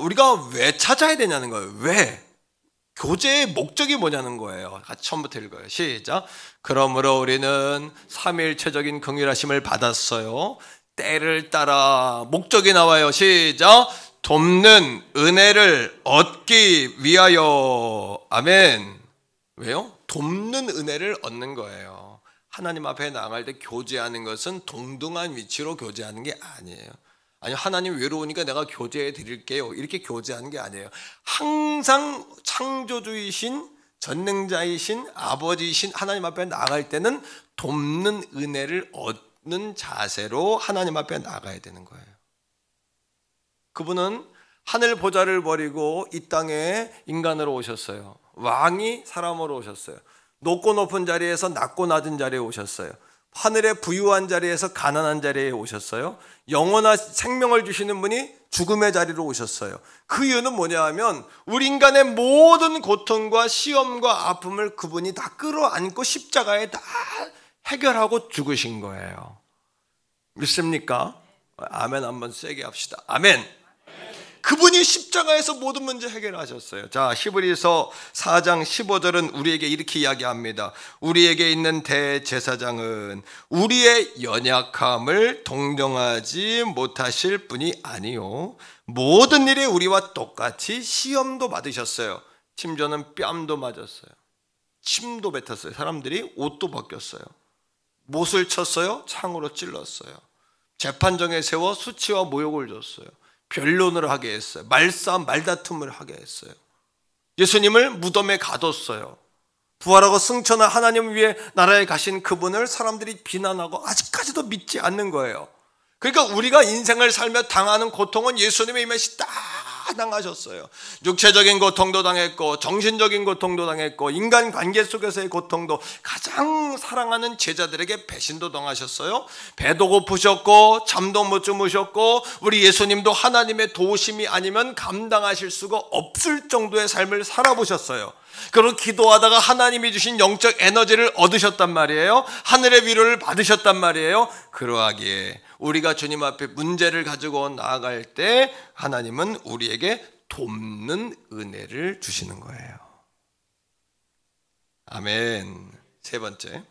우리가 왜 찾아야 되냐는 거예요. 왜? 교제의 목적이 뭐냐는 거예요. 같이 처음부터 읽어요. 시작. 그러므로 우리는 삼위일체적인 긍휼하심을 받았어요. 때를 따라. 목적이 나와요. 시작. 돕는 은혜를 얻기 위하여. 아멘. 왜요? 돕는 은혜를 얻는 거예요. 하나님 앞에 나갈 때 교제하는 것은 동등한 위치로 교제하는 게 아니에요. 아니, 하나님 외로우니까 내가 교제해 드릴게요. 이렇게 교제하는 게 아니에요. 항상 창조주이신, 전능자이신, 아버지이신 하나님 앞에 나갈 때는 돕는 은혜를 얻는 자세로 하나님 앞에 나가야 되는 거예요. 그분은 하늘 보좌를 버리고 이 땅에 인간으로 오셨어요. 왕이 사람으로 오셨어요. 높고 높은 자리에서 낮고 낮은 자리에 오셨어요. 하늘의 부유한 자리에서 가난한 자리에 오셨어요. 영원한 생명을 주시는 분이 죽음의 자리로 오셨어요. 그 이유는 뭐냐 하면 우리 인간의 모든 고통과 시험과 아픔을 그분이 다 끌어안고 십자가에 다 해결하고 죽으신 거예요. 믿습니까? 아멘. 한번 세게 합시다. 아멘. 그분이 십자가에서 모든 문제 해결하셨어요. 자, 히브리서 4장 15절은 우리에게 이렇게 이야기합니다. 우리에게 있는 대제사장은 우리의 연약함을 동정하지 못하실 분이 아니요, 모든 일에 우리와 똑같이 시험도 받으셨어요. 심지어는 뺨도 맞았어요. 침도 뱉었어요. 사람들이 옷도 벗겼어요. 못을 쳤어요. 창으로 찔렀어요. 재판정에 세워 수치와 모욕을 줬어요. 변론을 하게 했어요. 말싸움, 말다툼을 하게 했어요. 예수님을 무덤에 가뒀어요. 부활하고 승천한 하나님 위에 나라에 가신 그분을 사람들이 비난하고 아직까지도 믿지 않는 거예요. 그러니까 우리가 인생을 살며 당하는 고통은 예수님의 임하시 다 당하셨어요. 육체적인 고통도 당했고 정신적인 고통도 당했고 인간관계 속에서의 고통도, 가장 사랑하는 제자들에게 배신도 당하셨어요. 배도 고프셨고 잠도 못 주무셨고 우리 예수님도 하나님의 도우심이 아니면 감당하실 수가 없을 정도의 삶을 살아보셨어요. 그리고 기도하다가 하나님이 주신 영적 에너지를 얻으셨단 말이에요. 하늘의 위로를 받으셨단 말이에요. 그러하기에 우리가 주님 앞에 문제를 가지고 나아갈 때 하나님은 우리에게 돕는 은혜를 주시는 거예요. 아멘. 세 번째,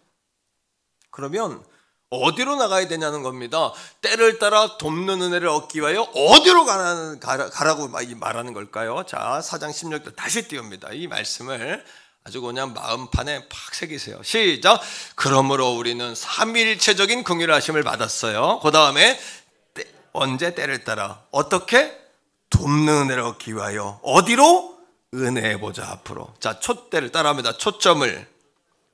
그러면 어디로 나가야 되냐는 겁니다. 때를 따라 돕는 은혜를 얻기 위하여 어디로 가라고 말하는 걸까요? 자, 4장 16절 다시 띄웁니다. 이 말씀을 아주 그냥 마음판에 팍 새기세요. 시작. 그러므로 우리는 삼위일체적인 긍휼하심을 받았어요. 그 다음에 언제? 때를 따라. 어떻게? 돕는 은혜를 얻기 위하여. 어디로? 은혜의 보좌 앞으로. 자, 촛대를 따라합니다. 초점을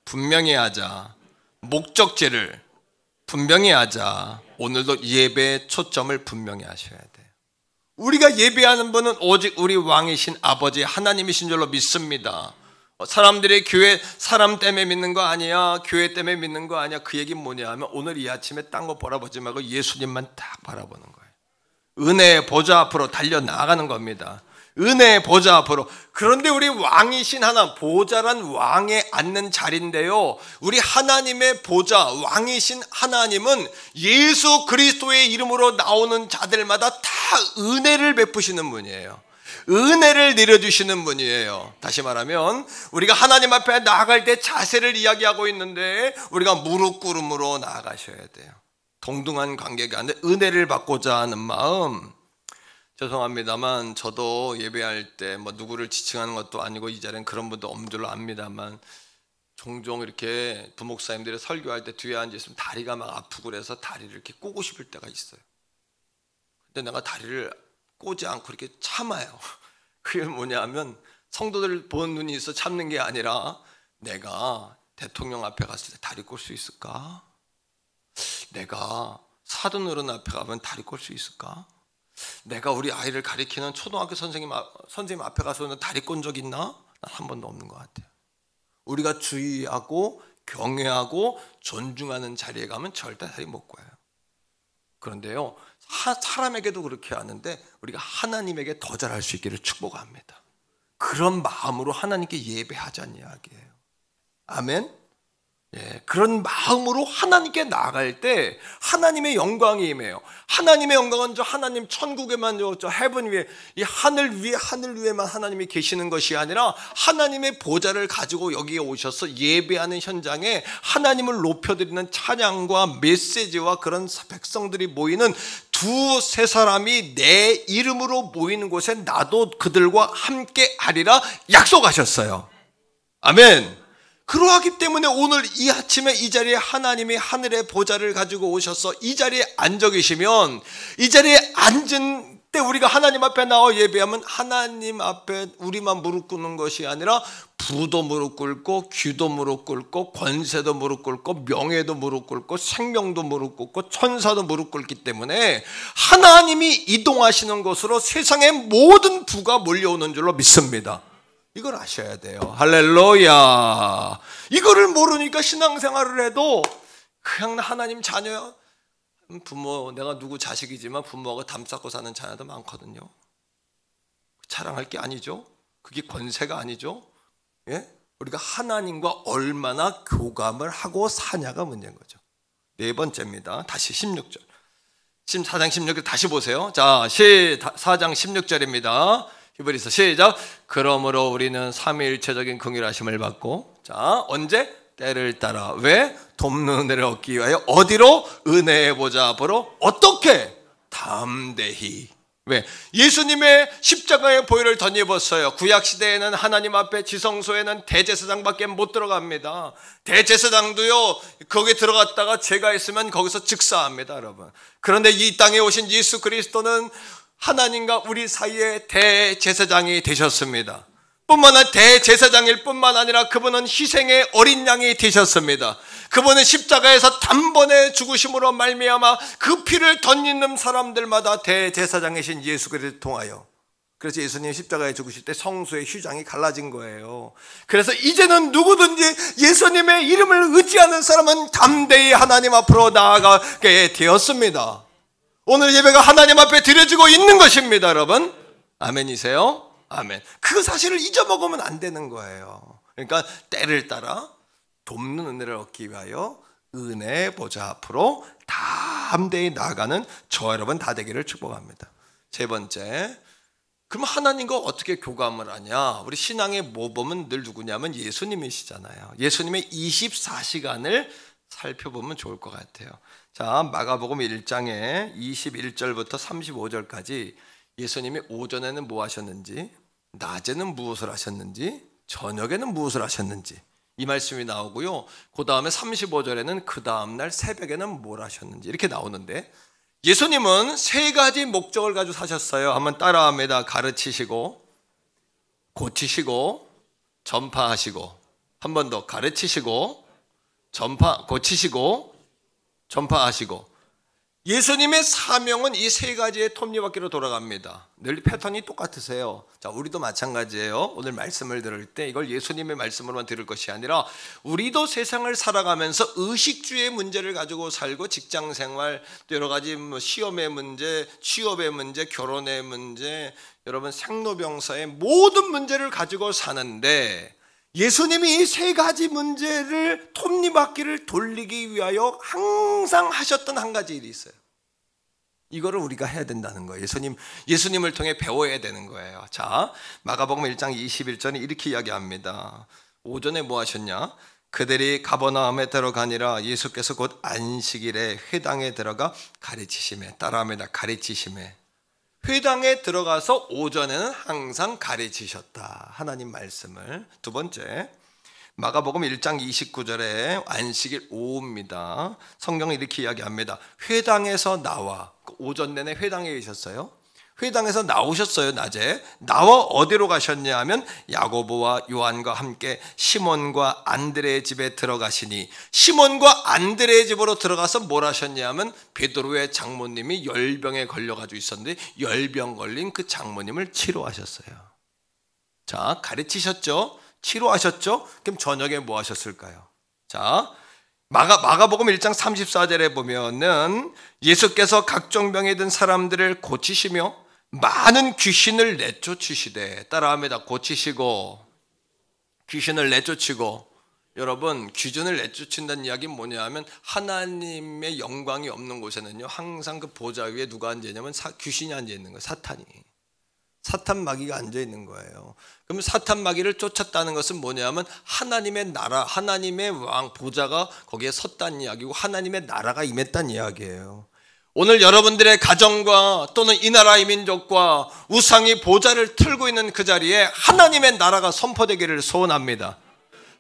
분명히 하자. 목적지를 분명히 하자. 오늘도 예배의 초점을 분명히 하셔야 돼요. 우리가 예배하는 분은 오직 우리 왕이신 아버지 하나님이신 줄로 믿습니다. 사람들이 교회 사람 때문에 믿는 거 아니야, 교회 때문에 믿는 거 아니야. 그 얘기는 뭐냐 하면 오늘 이 아침에 딴 거 보라보지 말고 예수님만 딱 바라보는 거예요. 은혜의 보좌 앞으로 달려나가는 겁니다. 은혜의 보좌 앞으로. 그런데 우리 왕이신 하나님, 보좌란 왕에 앉는 자리인데요, 우리 하나님의 보좌, 왕이신 하나님은 예수 그리스도의 이름으로 나오는 자들마다 다 은혜를 베푸시는 분이에요. 은혜를 내려주시는 분이에요. 다시 말하면 우리가 하나님 앞에 나아갈 때 자세를 이야기하고 있는데 우리가 무릎 꿇음으로 나아가셔야 돼요. 동등한 관계가 아니라 은혜를 받고자 하는 마음. 죄송합니다만 저도 예배할 때 뭐 누구를 지칭하는 것도 아니고 이 자리엔 그런 분도 없는 줄로 압니다만, 종종 이렇게 부목사님들이 설교할 때 뒤에 앉아있으면 다리가 막 아프고 그래서 다리를 이렇게 꼬고 싶을 때가 있어요. 근데 내가 다리를 꼬지 않고 이렇게 참아요. 그게 뭐냐면 성도들 보는 눈이 있어 참는 게 아니라, 내가 대통령 앞에 갔을 때 다리 꼴 수 있을까? 내가 사돈어른 앞에 가면 다리 꼴 수 있을까? 내가 우리 아이를 가리키는 초등학교 선생님 앞에 가서 다리 꼰 적 있나? 난 한 번도 없는 것 같아요. 우리가 주의하고 경외하고 존중하는 자리에 가면 절대 다리 못 꽈요. 그런데요, 사람에게도 그렇게 하는데 우리가 하나님에게 더 잘할 수 있기를 축복합니다. 그런 마음으로 하나님께 예배하자는 이야기예요. 아멘. 예, 그런 마음으로 하나님께 나아갈 때 하나님의 영광이 임해요. 하나님의 영광은 저 하나님 천국에만, 저 헤븐 위에, 이 하늘 위에만 하나님이 계시는 것이 아니라 하나님의 보좌를 가지고 여기에 오셔서 예배하는 현장에 하나님을 높여드리는 찬양과 메시지와 그런 백성들이 모이는 두세 사람이 내 이름으로 모이는 곳에 나도 그들과 함께 하리라 약속하셨어요. 아멘. 그러하기 때문에 오늘 이 아침에 이 자리에 하나님이 하늘의 보좌를 가지고 오셔서 이 자리에 앉아 계시면, 이 자리에 앉은 때 우리가 하나님 앞에 나와 예배하면 하나님 앞에 우리만 무릎 꿇는 것이 아니라 부도 무릎 꿇고, 귀도 무릎 꿇고, 권세도 무릎 꿇고, 명예도 무릎 꿇고, 생명도 무릎 꿇고, 천사도 무릎 꿇기 때문에 하나님이 이동하시는 곳으로 세상의 모든 부가 몰려오는 줄로 믿습니다. 이걸 아셔야 돼요. 할렐루야. 이거를 모르니까 신앙생활을 해도 그냥 하나님 자녀야. 부모, 내가 누구 자식이지만 부모하고 담 쌓고 사는 자녀도 많거든요. 자랑할 게 아니죠. 그게 권세가 아니죠. 예? 우리가 하나님과 얼마나 교감을 하고 사냐가 문제인 거죠. 네 번째입니다. 다시 16절. 4장 16절 다시 보세요. 자, 4장 16절입니다. 히브리서 시작. 그러므로 우리는 삼위일체적인 긍휼하심을 받고, 자, 언제? 때를 따라. 왜? 돕는 은혜를 얻기 위하여. 어디로? 은혜의 보좌 앞으로. 어떻게? 담대히. 왜? 예수님의 십자가의 보혈을 덧입었어요. 구약시대에는 하나님 앞에 지성소에는 대제사장밖에 못 들어갑니다. 대제사장도요, 거기에 들어갔다가 죄가 있으면 거기서 즉사합니다, 여러분. 그런데 이 땅에 오신 예수 그리스도는 하나님과 우리 사이에 대제사장이 되셨습니다. 뿐만 아니라 대제사장일 뿐만 아니라 그분은 희생의 어린 양이 되셨습니다. 그분은 십자가에서 단번에 죽으심으로 말미암아 그 피를 덧입는 사람들마다 대제사장이신 예수 그리스도를 통하여, 그래서 예수님 십자가에 죽으실 때 성소의 휘장이 갈라진 거예요. 그래서 이제는 누구든지 예수님의 이름을 의지하는 사람은 담대히 하나님 앞으로 나아가게 되었습니다. 오늘 예배가 하나님 앞에 드려지고 있는 것입니다, 여러분. 아멘이세요? 아멘. 그 사실을 잊어먹으면 안 되는 거예요. 그러니까 때를 따라 돕는 은혜를 얻기 위하여 은혜의 보좌 앞으로 담대히 나아가는 저와 여러분 다 되기를 축복합니다. 세 번째, 그럼 하나님과 어떻게 교감을 하냐? 우리 신앙의 모범은 늘 누구냐면 예수님이시잖아요. 예수님의 24시간을 살펴보면 좋을 것 같아요. 자, 마가복음 1장에 21절부터 35절까지 예수님이 오전에는 뭐 하셨는지, 낮에는 무엇을 하셨는지, 저녁에는 무엇을 하셨는지 이 말씀이 나오고요. 그 다음에 35절에는 그 다음날 새벽에는 뭘 하셨는지 이렇게 나오는데, 예수님은 세 가지 목적을 가지고 사셨어요. 한번 따라합니다. 가르치시고, 고치시고, 전파하시고. 한 번 더. 가르치시고, 고치시고, 전파하시고. 예수님의 사명은 이 세 가지의 톱니바퀴로 돌아갑니다. 늘 패턴이 똑같으세요. 자, 우리도 마찬가지예요. 오늘 말씀을 들을 때 이걸 예수님의 말씀으로만 들을 것이 아니라 우리도 세상을 살아가면서 의식주의 문제를 가지고 살고, 직장생활, 또 여러 가지 시험의 문제, 취업의 문제, 결혼의 문제, 여러분 생로병사의 모든 문제를 가지고 사는데, 예수님이 이 세 가지 문제를 톱니바퀴를 돌리기 위하여 항상 하셨던 한 가지 일이 있어요. 이거를 우리가 해야 된다는 거예요. 예수님을 통해 배워야 되는 거예요. 자, 마가복음 1장 21절에 이렇게 이야기합니다. 오전에 뭐 하셨냐? 그들이 가버나움에 들어가니라. 예수께서 곧 안식일에 회당에 들어가 가르치시매. 따라합니다. 가르치시매. 회당에 들어가서 오전에는 항상 가르치셨다. 하나님 말씀을. 두 번째, 마가복음 1장 29절에 안식일 오후입니다. 성경은 이렇게 이야기합니다. 회당에서 나와. 오전 내내 회당에 계셨어요. 회당에서 나오셨어요. 낮에. 나와 어디로 가셨냐 하면 야고보와 요한과 함께 시몬과 안드레의 집에 들어가시니, 시몬과 안드레의 집으로 들어가서 뭘 하셨냐 하면 베드로의 장모님이 열병에 걸려가지고 있었는데 열병 걸린 그 장모님을 치료하셨어요. 자, 가르치셨죠? 치료하셨죠? 그럼 저녁에 뭐 하셨을까요? 자, 마가복음 1장 34절에 보면은 예수께서 각종 병에 든 사람들을 고치시며 많은 귀신을 내쫓으시되. 따라합니다. 고치시고 귀신을 내쫓이고. 여러분, 귀신을 내쫓는다는 이야기는 뭐냐 하면 하나님의 영광이 없는 곳에는요 항상 그 보좌 위에 누가 앉아있냐면 귀신이 앉아있는 거예요. 사탄 마귀가 앉아있는 거예요. 그럼 사탄 마귀를 쫓았다는 것은 뭐냐면 하나님의 나라, 하나님의 왕 보좌가 거기에 섰다는 이야기고 하나님의 나라가 임했다는 이야기예요. 오늘 여러분들의 가정과 또는 이 나라의 민족과 우상이 보좌를 틀고 있는 그 자리에 하나님의 나라가 선포되기를 소원합니다.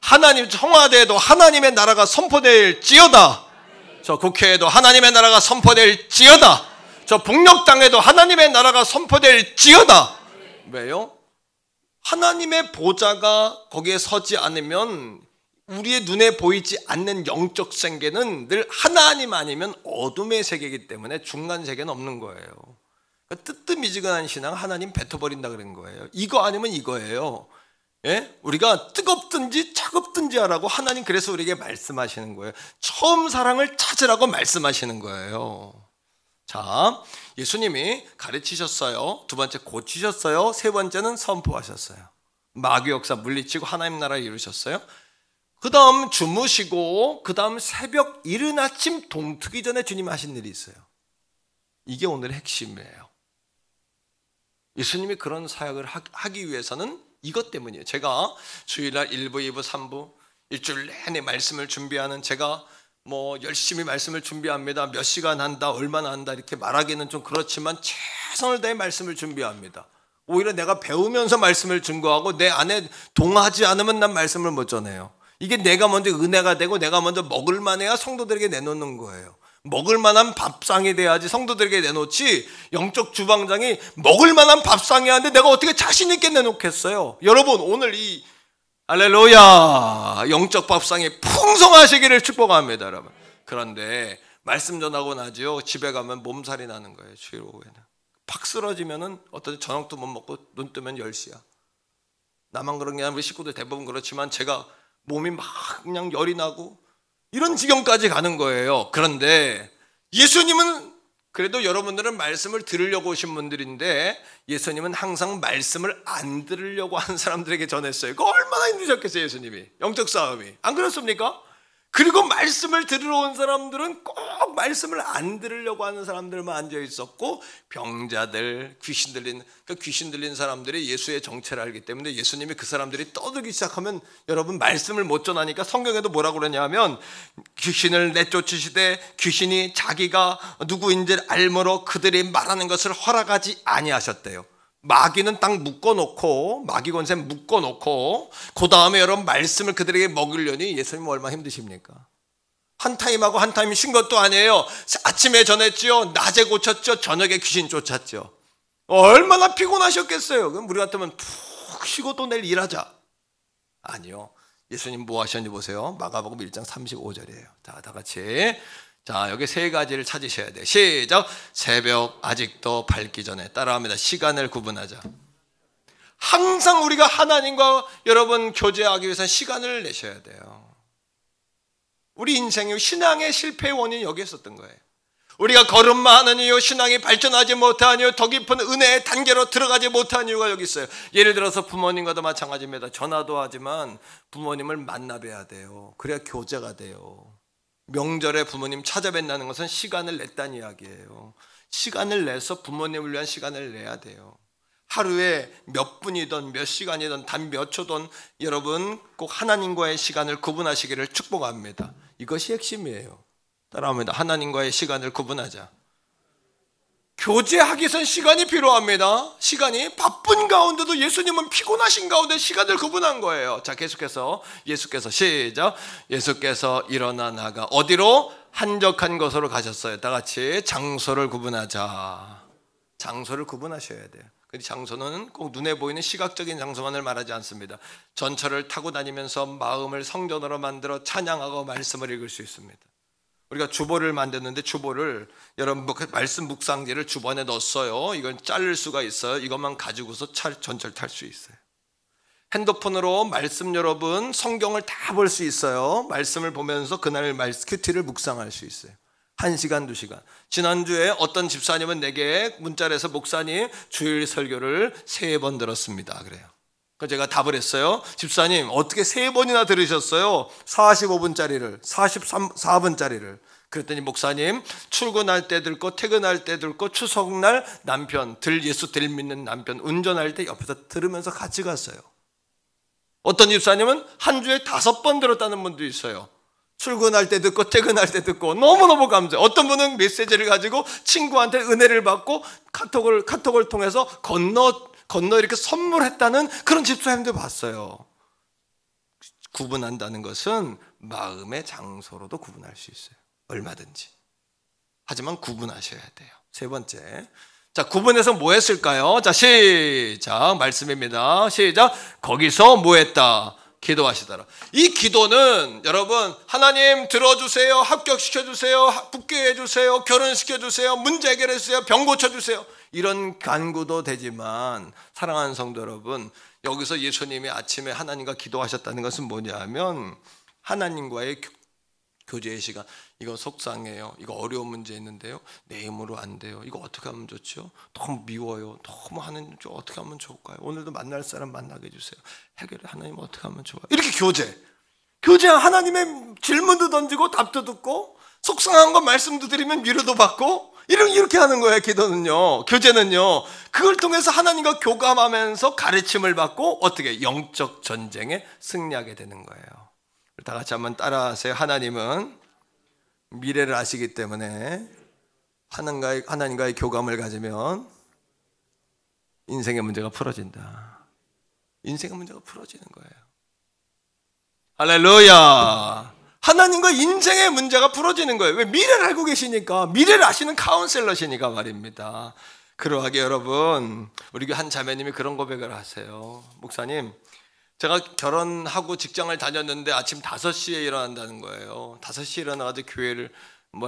하나님, 청와대에도 하나님의 나라가 선포될지어다. 저 국회에도 하나님의 나라가 선포될지어다. 저 북녘 땅에도 하나님의 나라가 선포될지어다. 왜요? 하나님의 보좌가 거기에 서지 않으면 우리의 눈에 보이지 않는 영적 세계는 늘 하나님 아니면 어둠의 세계이기 때문에 중간 세계는 없는 거예요. 뜨뜻미지근한 신앙 하나님 뱉어버린다 그런 거예요. 이거 아니면 이거예요. 예? 우리가 뜨겁든지 차갑든지 하라고 하나님 그래서 우리에게 말씀하시는 거예요. 처음 사랑을 찾으라고 말씀하시는 거예요. 자, 예수님이 가르치셨어요. 두 번째 고치셨어요. 세 번째는 선포하셨어요. 마귀 역사 물리치고 하나님 나라 이루셨어요. 그 다음 주무시고 그 다음 새벽 이른 아침 동트기 전에 주님이 하신 일이 있어요. 이게 오늘의 핵심이에요. 예수님이 그런 사역을 하기 위해서는 이것 때문이에요. 제가 주일날 1부, 2부, 3부 일주일 내내 말씀을 준비하는, 제가 열심히 말씀을 준비합니다. 몇 시간 한다, 얼마나 한다 이렇게 말하기는 좀 그렇지만 최선을 다해 말씀을 준비합니다. 오히려 내가 배우면서 말씀을 증거하고 내 안에 동하지 않으면 난 말씀을 못 전해요. 이게 내가 먼저 은혜가 되고 내가 먼저 먹을만 해야 성도들에게 내놓는 거예요. 먹을만한 밥상이 돼야지 성도들에게 내놓지, 영적 주방장이 먹을만한 밥상이 하는데 내가 어떻게 자신 있게 내놓겠어요. 여러분, 오늘 이 할렐루야 영적 밥상이 풍성하시기를 축복합니다. 여러분, 그런데 말씀 전하고 나죠. 집에 가면 몸살이 나는 거예요. 주일 오후에는 팍 쓰러지면은 어떤 저녁도 못 먹고 눈 뜨면 10시야. 나만 그런 게 아니라 우리 식구들 대부분 그렇지만 제가 몸이 막 그냥 열이 나고 이런 지경까지 가는 거예요. 그런데 예수님은 그래도 여러분들은 말씀을 들으려고 오신 분들인데 예수님은 항상 말씀을 안 들으려고 하는 사람들에게 전했어요. 그거 얼마나 힘드셨겠어요. 예수님이 영적 싸움이. 안 그렇습니까? 그리고 말씀을 들으러 온 사람들은 꼭 말씀을 안 들으려고 하는 사람들만 앉아 있었고, 병자들, 귀신 들린 사람들이 예수의 정체를 알기 때문에 예수님이 그 사람들이 떠들기 시작하면 여러분 말씀을 못 전하니까 성경에도 뭐라고 그러냐면 귀신을 내쫓으시되 귀신이 자기가 누구인지를 알므로 그들이 말하는 것을 허락하지 아니하셨대요. 마귀는 딱 묶어놓고, 마귀 권세 묶어놓고 그 다음에 여러분 말씀을 그들에게 먹으려니 예수님은 얼마나 힘드십니까? 한 타임하고 한 타임 쉰 것도 아니에요. 아침에 전했죠, 낮에 고쳤죠, 저녁에 귀신 쫓았죠. 얼마나 피곤하셨겠어요. 그럼 우리 같으면 푹 쉬고 또 내일 일하자. 아니요. 예수님 뭐 하셨는지 보세요. 마가복음 1장 35절이에요. 자, 다 같이 자, 여기 세 가지를 찾으셔야 돼요. 시작. 새벽 아직도 밝기 전에. 따라합니다. 시간을 구분하자. 항상 우리가 하나님과 여러분 교제하기 위해서 시간을 내셔야 돼요. 우리 인생의 신앙의 실패의 원인이 여기에 있었던 거예요. 우리가 걸음만 하는 이유, 신앙이 발전하지 못한 이유, 더 깊은 은혜의 단계로 들어가지 못한 이유가 여기 있어요. 예를 들어서 부모님과도 마찬가지입니다. 전화도 하지만 부모님을 만나뵈야 돼요. 그래야 교제가 돼요. 명절에 부모님 찾아뵌다는 것은 시간을 냈다는 이야기예요. 시간을 내서 부모님을 위한 시간을 내야 돼요. 하루에 몇 분이든 몇 시간이든 단 몇 초든 여러분 꼭 하나님과의 시간을 구분하시기를 축복합니다. 이것이 핵심이에요. 따라합니다. 하나님과의 시간을 구분하자. 교제하기 위해서는 시간이 필요합니다. 시간이 바쁜 가운데도 예수님은 피곤하신 가운데 시간을 구분한 거예요. 자, 계속해서 예수께서 시작. 예수께서 일어나 나가 어디로? 한적한 곳으로 가셨어요. 다 같이 장소를 구분하자. 장소를 구분하셔야 돼요. 근데 장소는 꼭 눈에 보이는 시각적인 장소만을 말하지 않습니다. 전철을 타고 다니면서 마음을 성전으로 만들어 찬양하고 말씀을 읽을 수 있습니다. 우리가 주보를 만드는데 주보를 여러분 말씀 묵상지를 주번에 넣었어요. 이건 자를 수가 있어요. 이것만 가지고서 전철 탈 수 있어요. 핸드폰으로 말씀 여러분 성경을 다 볼 수 있어요. 말씀을 보면서 그날 큐티를 묵상할 수 있어요. 1시간, 2시간. 지난주에 어떤 집사님은 내게 문자를 해서 목사님 주일 설교를 3번 들었습니다. 그래요. 그래서 제가 답을 했어요. 집사님 어떻게 3번이나 들으셨어요? 45분짜리를 44분짜리를. 그랬더니 목사님 출근할 때 듣고 퇴근할 때 듣고 추석날 남편 예수 들 믿는 남편 운전할 때 옆에서 들으면서 같이 갔어요. 어떤 집사님은 한 주에 5번 들었다는 분도 있어요. 출근할 때 듣고 퇴근할 때 듣고 너무너무 감사해요. 어떤 분은 메시지를 가지고 친구한테 은혜를 받고 카톡을 통해서 건너 이렇게 선물했다는 그런 집사님도 봤어요. 구분한다는 것은 마음의 장소로도 구분할 수 있어요. 얼마든지. 하지만 구분하셔야 돼요. 세 번째. 자, 구분해서 뭐 했을까요? 자, 시작. 말씀입니다. 시작. 거기서 뭐 했다? 기도하시더라. 이 기도는 여러분 하나님 들어주세요. 합격시켜주세요. 붙게 해주세요. 결혼시켜주세요. 문제 해결해주세요. 병 고쳐주세요. 이런 간구도 되지만 사랑하는 성도 여러분, 여기서 예수님이 아침에 하나님과 기도하셨다는 것은 뭐냐 하면 하나님과의 교제의 시간. 이거 속상해요. 이거 어려운 문제 있는데요. 내 힘으로 안 돼요. 이거 어떻게 하면 좋죠? 너무 미워요. 너무 하는 좀 어떻게 하면 좋을까요? 오늘도 만날 사람 만나게 해주세요. 해결을 하나님 어떻게 하면 좋아요? 이렇게 교제 하나님의 질문도 던지고 답도 듣고 속상한 거 말씀도 드리면 위로도 받고 이렇게 하는 거예요. 기도는요. 교제는요. 그걸 통해서 하나님과 교감하면서 가르침을 받고 어떻게 영적 전쟁에 승리하게 되는 거예요. 다 같이 한번 따라하세요. 하나님은 미래를 아시기 때문에 하나님과의 교감을 가지면 인생의 문제가 풀어진다. 인생의 문제가 풀어지는 거예요. 할렐루야. 하나님과 인생의 문제가 풀어지는 거예요. 왜? 미래를 알고 계시니까. 미래를 아시는 카운셀러시니까 말입니다. 그러하게 여러분, 우리 한 자매님이 그런 고백을 하세요. 목사님, 제가 결혼하고 직장을 다녔는데 아침 5시에 일어난다는 거예요. 5시에 일어나가지고 교회를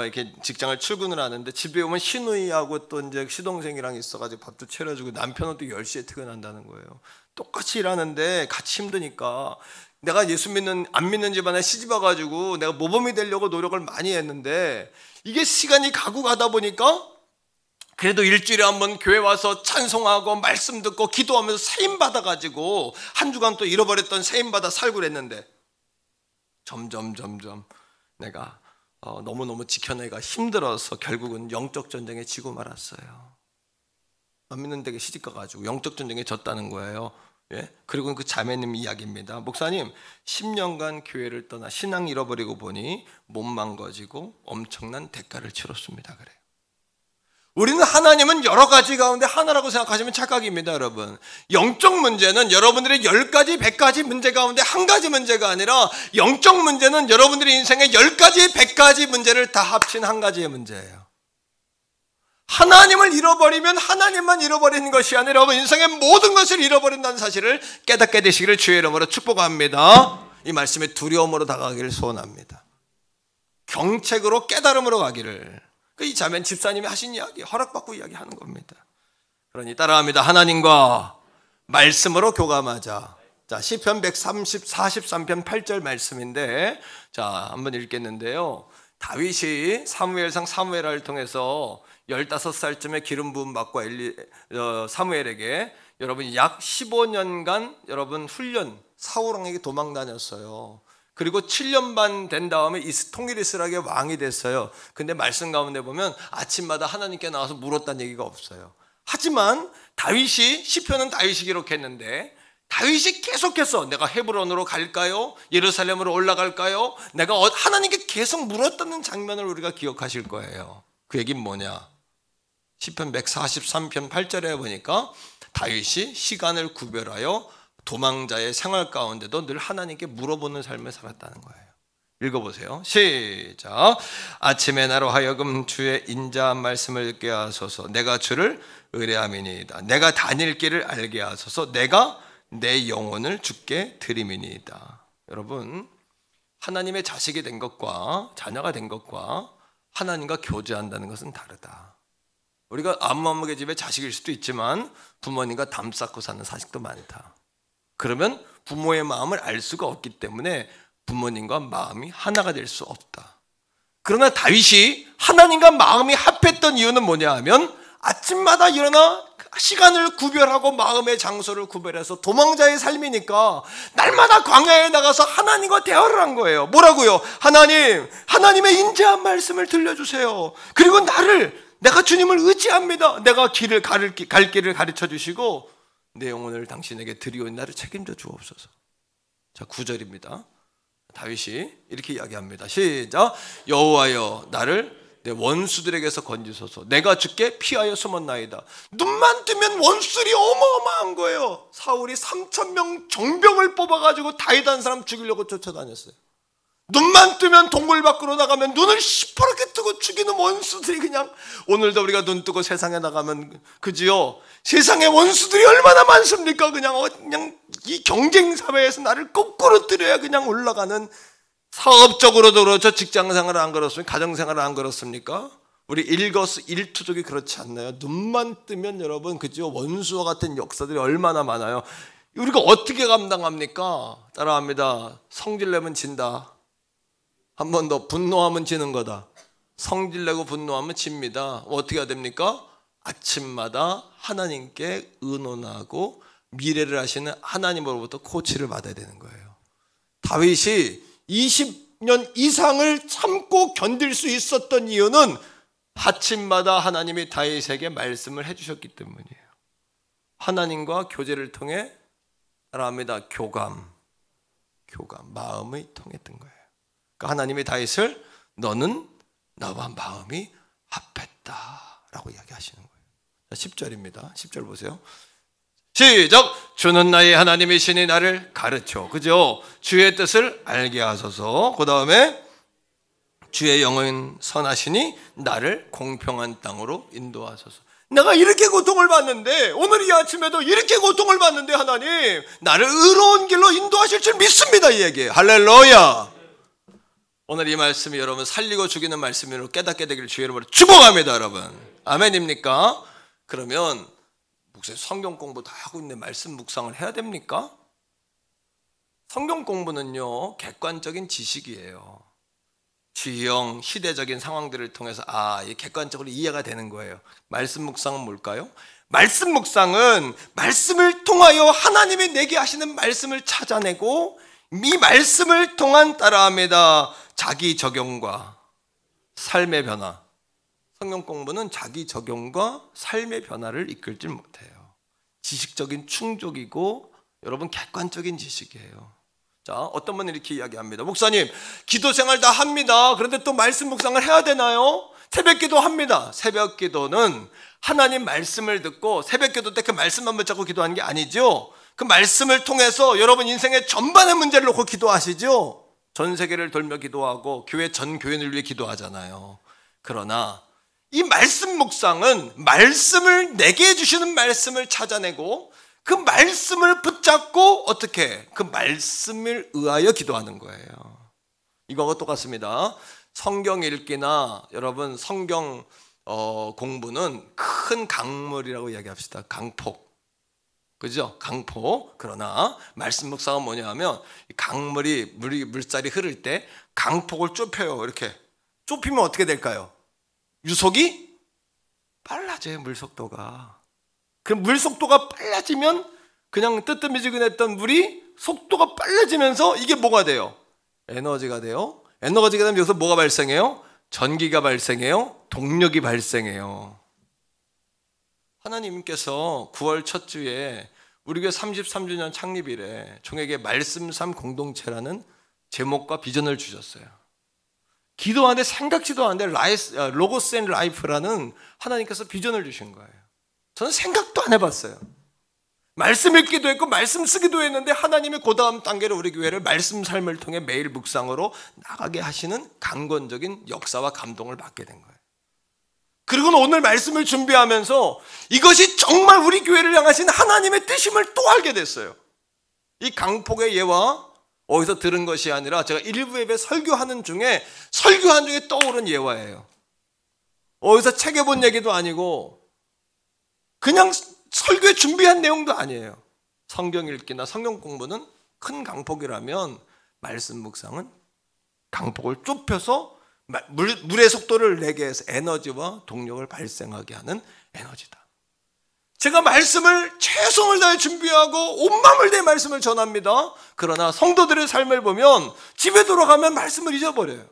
이렇게 직장을 출근을 하는데 집에 오면 시누이하고 또 이제 시동생이랑 있어가지고 밥도 차려주고 남편은 또 10시에 퇴근한다는 거예요. 똑같이 일하는데 같이 힘드니까 내가 예수 안 믿는 집안에 시집 와가지고 내가 모범이 되려고 노력을 많이 했는데 이게 시간이 가고 가다 보니까 그래도 일주일에 한번 교회 와서 찬송하고 말씀 듣고 기도하면서 세임 받아가지고 한 주간 또 잃어버렸던 세임 받아 살고 그랬는데 점점 내가 너무너무 지켜내기가 힘들어서 결국은 영적 전쟁에 지고 말았어요. 안 믿는 데게 시집 가가지고 영적 전쟁에 졌다는 거예요. 예? 그리고 그 자매님 이야기입니다. 목사님 10년간 교회를 떠나 신앙 잃어버리고 보니 몸 망가지고 엄청난 대가를 치렀습니다. 그래요. 우리는 하나님은 여러 가지 가운데 하나라고 생각하시면 착각입니다. 여러분, 영적 문제는 여러분들의 10가지 100가지 문제 가운데 한 가지 문제가 아니라 영적 문제는 여러분들의 인생의 10가지 100가지 문제를 다 합친 한 가지의 문제예요. 하나님을 잃어버리면 하나님만 잃어버리는 것이 아니라 여러분 인생의 모든 것을 잃어버린다는 사실을 깨닫게 되시기를 주의 이름으로 축복합니다. 이 말씀에 두려움으로 다가가기를 소원합니다. 경책으로 깨달음으로 가기를. 이 자매는 집사님이 하신 이야기, 허락받고 이야기하는 겁니다. 그러니 따라합니다. 하나님과 말씀으로 교감하자. 자, 시편 43편 8절 말씀인데, 자, 한번 읽겠는데요. 다윗이 사무엘상 사무엘을 통해서 15살쯤에 기름 부음 받고 사무엘에게 여러분 약 15년간 여러분 훈련, 사울왕에게 도망 다녔어요. 그리고 7년 반 된 다음에 통일 이스라엘의 왕이 됐어요. 근데 말씀 가운데 보면 아침마다 하나님께 나와서 물었다는 얘기가 없어요. 하지만 다윗이, 시편은 다윗이 기록했는데 다윗이 계속해서 내가 헤브론으로 갈까요? 예루살렘으로 올라갈까요? 내가 하나님께 계속 물었다는 장면을 우리가 기억하실 거예요. 그 얘기는 뭐냐? 시편 143편 8절에 보니까 다윗이 시간을 구별하여 도망자의 생활 가운데도 늘 하나님께 물어보는 삶을 살았다는 거예요. 읽어보세요. 시작. 아침에 나로 하여금 주의 인자한 말씀을 듣게 하소서. 내가 주를 의뢰함이니이다. 내가 다닐 길을 알게 하소서. 내가 내 영혼을 주께 드림이니이다. 여러분, 하나님의 자식이 된 것과 자녀가 된 것과 하나님과 교제한다는 것은 다르다. 우리가 아무의 집에 자식일 수도 있지만 부모님과 담 쌓고 사는 자식도 많다. 그러면 부모의 마음을 알 수가 없기 때문에 부모님과 마음이 하나가 될 수 없다. 그러나 다윗이 하나님과 마음이 합했던 이유는 뭐냐 하면 아침마다 일어나 시간을 구별하고 마음의 장소를 구별해서 도망자의 삶이니까 날마다 광야에 나가서 하나님과 대화를 한 거예요. 뭐라고요? 하나님, 하나님의 인자한 말씀을 들려주세요. 그리고 내가 주님을 의지합니다. 내가 갈 길을 가르쳐 주시고 내 영혼을 당신에게 드리오니 나를 책임져 주옵소서. 자, 9절입니다. 다윗이 이렇게 이야기합니다. 시작. 여호와여 나를 내 원수들에게서 건지소서. 내가 주께 피하여 숨었나이다. 눈만 뜨면 원수들이 어마어마한 거예요. 사울이 3,000명 정병을 뽑아가지고 다윗 한 사람 죽이려고 쫓아다녔어요. 눈만 뜨면 동굴 밖으로 나가면 눈을 시퍼렇게 뜨고 죽이는 원수들이 그냥, 오늘도 우리가 눈 뜨고 세상에 나가면 그지요? 세상에 원수들이 얼마나 많습니까? 그냥 이 경쟁 사회에서 나를 거꾸로 들여야 그냥 올라가는, 사업적으로도 그렇죠. 직장생활을 안 그렇습니까? 가정생활을 안 그렇습니까? 우리 일거수일투족이 그렇지 않나요? 눈만 뜨면 여러분 그죠? 원수와 같은 역사들이 얼마나 많아요. 우리가 어떻게 감당합니까? 따라합니다. 성질내면 진다. 한 번 더, 분노하면 지는 거다. 성질내고 분노하면 집니다. 어떻게 해야 됩니까? 아침마다 하나님께 의논하고 미래를 하시는 하나님으로부터 코치를 받아야 되는 거예요. 다윗이 20년 이상을 참고 견딜 수 있었던 이유는 아침마다 하나님이 다윗에게 말씀을 해주셨기 때문이에요. 하나님과 교제를 통해 따라합니다. 교감, 마음이 통했던 거예요. 그러니까 하나님이 다윗을 너는 나와 마음이 합했다라고 이야기하시는 거예요. 10절입니다. 10절 보세요. 시작. 주는 나의 하나님이시니 나를 가르쳐, 그죠? 주의 뜻을 알게 하소서. 그 다음에 주의 영은 선하시니 나를 공평한 땅으로 인도하소서. 내가 이렇게 고통을 받는데, 오늘 이 아침에도 이렇게 고통을 받는데 하나님 나를 의로운 길로 인도하실 줄 믿습니다. 이 얘기예요. 할렐루야. 오늘 이 말씀이 여러분 살리고 죽이는 말씀으로 깨닫게 되기를 주의 이름으로 축복합니다. 여러분 아멘입니까? 그러면 목사님 성경 공부 다 하고 있는데 말씀 묵상을 해야 됩니까? 성경 공부는요 객관적인 지식이에요. 주형 시대적인 상황들을 통해서 이게 객관적으로 이해가 되는 거예요. 말씀 묵상은 뭘까요? 말씀 묵상은 말씀을 통하여 하나님이 내게 하시는 말씀을 찾아내고 이 말씀을 통한 따라합니다. 자기 적용과 삶의 변화. 성경 공부는 자기 적용과 삶의 변화를 이끌지 못해요. 지식적인 충족이고 여러분 객관적인 지식이에요. 자, 어떤 분은 이렇게 이야기합니다. 목사님, 기도 생활 다 합니다. 그런데 또 말씀 묵상을 해야 되나요? 새벽 기도 합니다. 새벽 기도는 하나님 말씀을 듣고 새벽 기도 때 그 말씀만 붙잡고 기도하는 게 아니죠. 그 말씀을 통해서 여러분 인생의 전반의 문제를 놓고 기도하시죠. 전 세계를 돌며 기도하고 교회 전 교인을 위해 기도하잖아요. 그러나 이 말씀 묵상은 말씀을 내게 해주시는 말씀을 찾아내고 그 말씀을 붙잡고 어떻게 그 말씀을 의하여 기도하는 거예요. 이거하고 똑같습니다. 성경 읽기나 여러분 성경 공부는 큰 강물이라고 이야기합시다. 강폭. 그죠? 강폭. 그러나 말씀 묵상은 뭐냐 하면 강물이 물살이 흐를 때 강폭을 좁혀요. 이렇게 좁히면 어떻게 될까요? 유속이 빨라져요. 물 속도가. 그 물 속도가 빨라지면 그냥 뜨뜻미지근했던 물이 속도가 빨라지면서 이게 뭐가 돼요? 에너지가 돼요. 에너지가 되면 여기서 뭐가 발생해요? 전기가 발생해요. 동력이 발생해요. 하나님께서 9월 첫 주에 우리 교회 33주년 창립일에 종에게 말씀삼 공동체라는 제목과 비전을 주셨어요. 기도하는데 생각지도 않는데 로고스 앤 라이프라는 하나님께서 비전을 주신 거예요. 저는 생각도 안 해봤어요. 말씀 읽기도 했고 말씀 쓰기도 했는데 하나님이 그 다음 단계로 우리 교회를 말씀 삶을 통해 매일 묵상으로 나가게 하시는 강권적인 역사와 감동을 받게 된 거예요. 그리고 오늘 말씀을 준비하면서 이것이 정말 우리 교회를 향하신 하나님의 뜻임을 또 알게 됐어요. 이 강폭의 예화 어디서 들은 것이 아니라 제가 일부 예배 설교하는 중에 떠오른 예화예요. 어디서 책에 본 얘기도 아니고 그냥 설교에 준비한 내용도 아니에요. 성경 읽기나 성경 공부는 큰 강폭이라면 말씀 묵상은 강폭을 좁혀서 물의 속도를 내게 해서 에너지와 동력을 발생하게 하는 에너지다. 제가 말씀을 최선을 다해 준비하고 온 마음을 다해 말씀을 전합니다. 그러나 성도들의 삶을 보면 집에 돌아가면 말씀을 잊어버려요.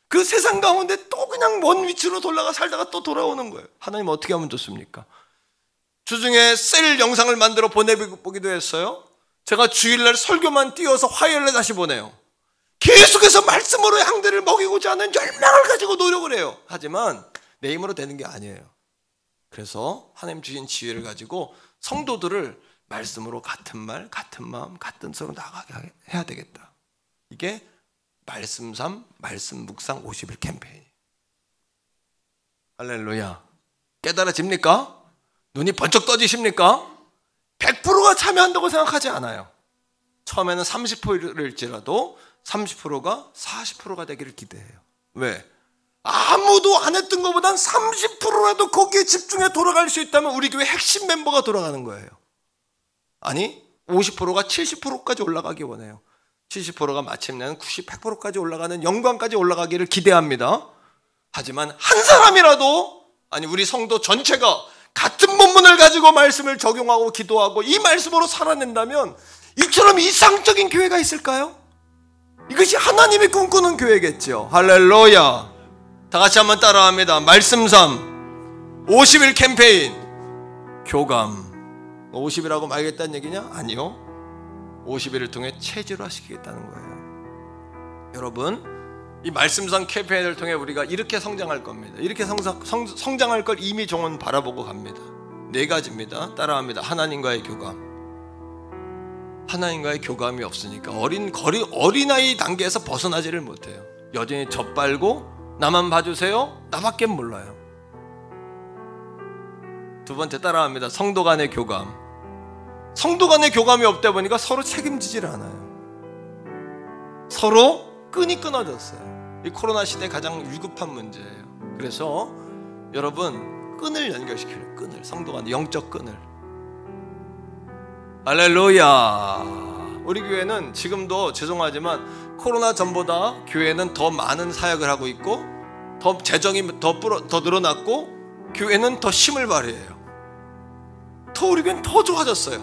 그 세상 가운데 또 그냥 먼 위치로 돌아가 살다가 또 돌아오는 거예요. 하나님 어떻게 하면 좋습니까? 주중에 셀 영상을 만들어 보내보기도 했어요. 제가 주일날 설교만 띄워서 화요일에 다시 보내요. 계속해서 말씀으로 양들을 먹이고자 하는 열망을 가지고 노력을 해요. 하지만 내 힘으로 되는 게 아니에요. 그래서 하나님 주신 지혜를 가지고 성도들을 말씀으로 같은 말, 같은 마음, 같은 뜻으로 나가게 해야 되겠다. 이게 말씀 삶, 말씀 묵상 50일 캠페인. 할렐루야. 깨달아집니까? 눈이 번쩍 떠지십니까? 100%가 참여한다고 생각하지 않아요. 처음에는 30%일지라도 30%가 40%가 되기를 기대해요. 왜? 아무도 안 했던 것보단 30%라도 거기에 집중해 돌아갈 수 있다면 우리 교회 핵심 멤버가 돌아가는 거예요. 아니 50%가 70%까지 올라가기 원해요. 70%가 마침내는 90, 100%까지 올라가는 영광까지 올라가기를 기대합니다. 하지만 한 사람이라도 아니 우리 성도 전체가 같은 본문을 가지고 말씀을 적용하고 기도하고 이 말씀으로 살아낸다면 이처럼 이상적인 교회가 있을까요? 이것이 하나님이 꿈꾸는 교회겠죠. 할렐루야. 다 같이 한번 따라합니다. 말씀 삶 50일 캠페인. 교감 50이라고 말하겠다는 얘기냐? 아니요. 50일을 통해 체질화시키겠다는 거예요. 여러분 이 말씀상 캠페인을 통해 우리가 이렇게 성장할 겁니다. 이렇게 성장할 걸 이미 종은 바라보고 갑니다. 4가지입니다. 따라합니다. 하나님과의 교감. 하나님과의 교감이 없으니까 어린아이 단계에서 벗어나지를 못해요. 여전히 젖발고 나만 봐주세요. 나밖에 몰라요. 2번째 따라합니다. 성도 간의 교감. 성도 간의 교감이 없다 보니까 서로 책임지질 않아요. 서로 끈이 끊어졌어요. 이 코로나 시대 가장 위급한 문제예요. 그래서 여러분 끈을 연결시켜요. 끈을. 성도 간의 영적 끈을. 할렐루야. 우리 교회는 지금도 죄송하지만 코로나 전보다 교회는 더 많은 사역을 하고 있고 더 재정이 더 늘어났고 교회는 더 힘을 발휘해요. 우리 교회는 더 좋아졌어요.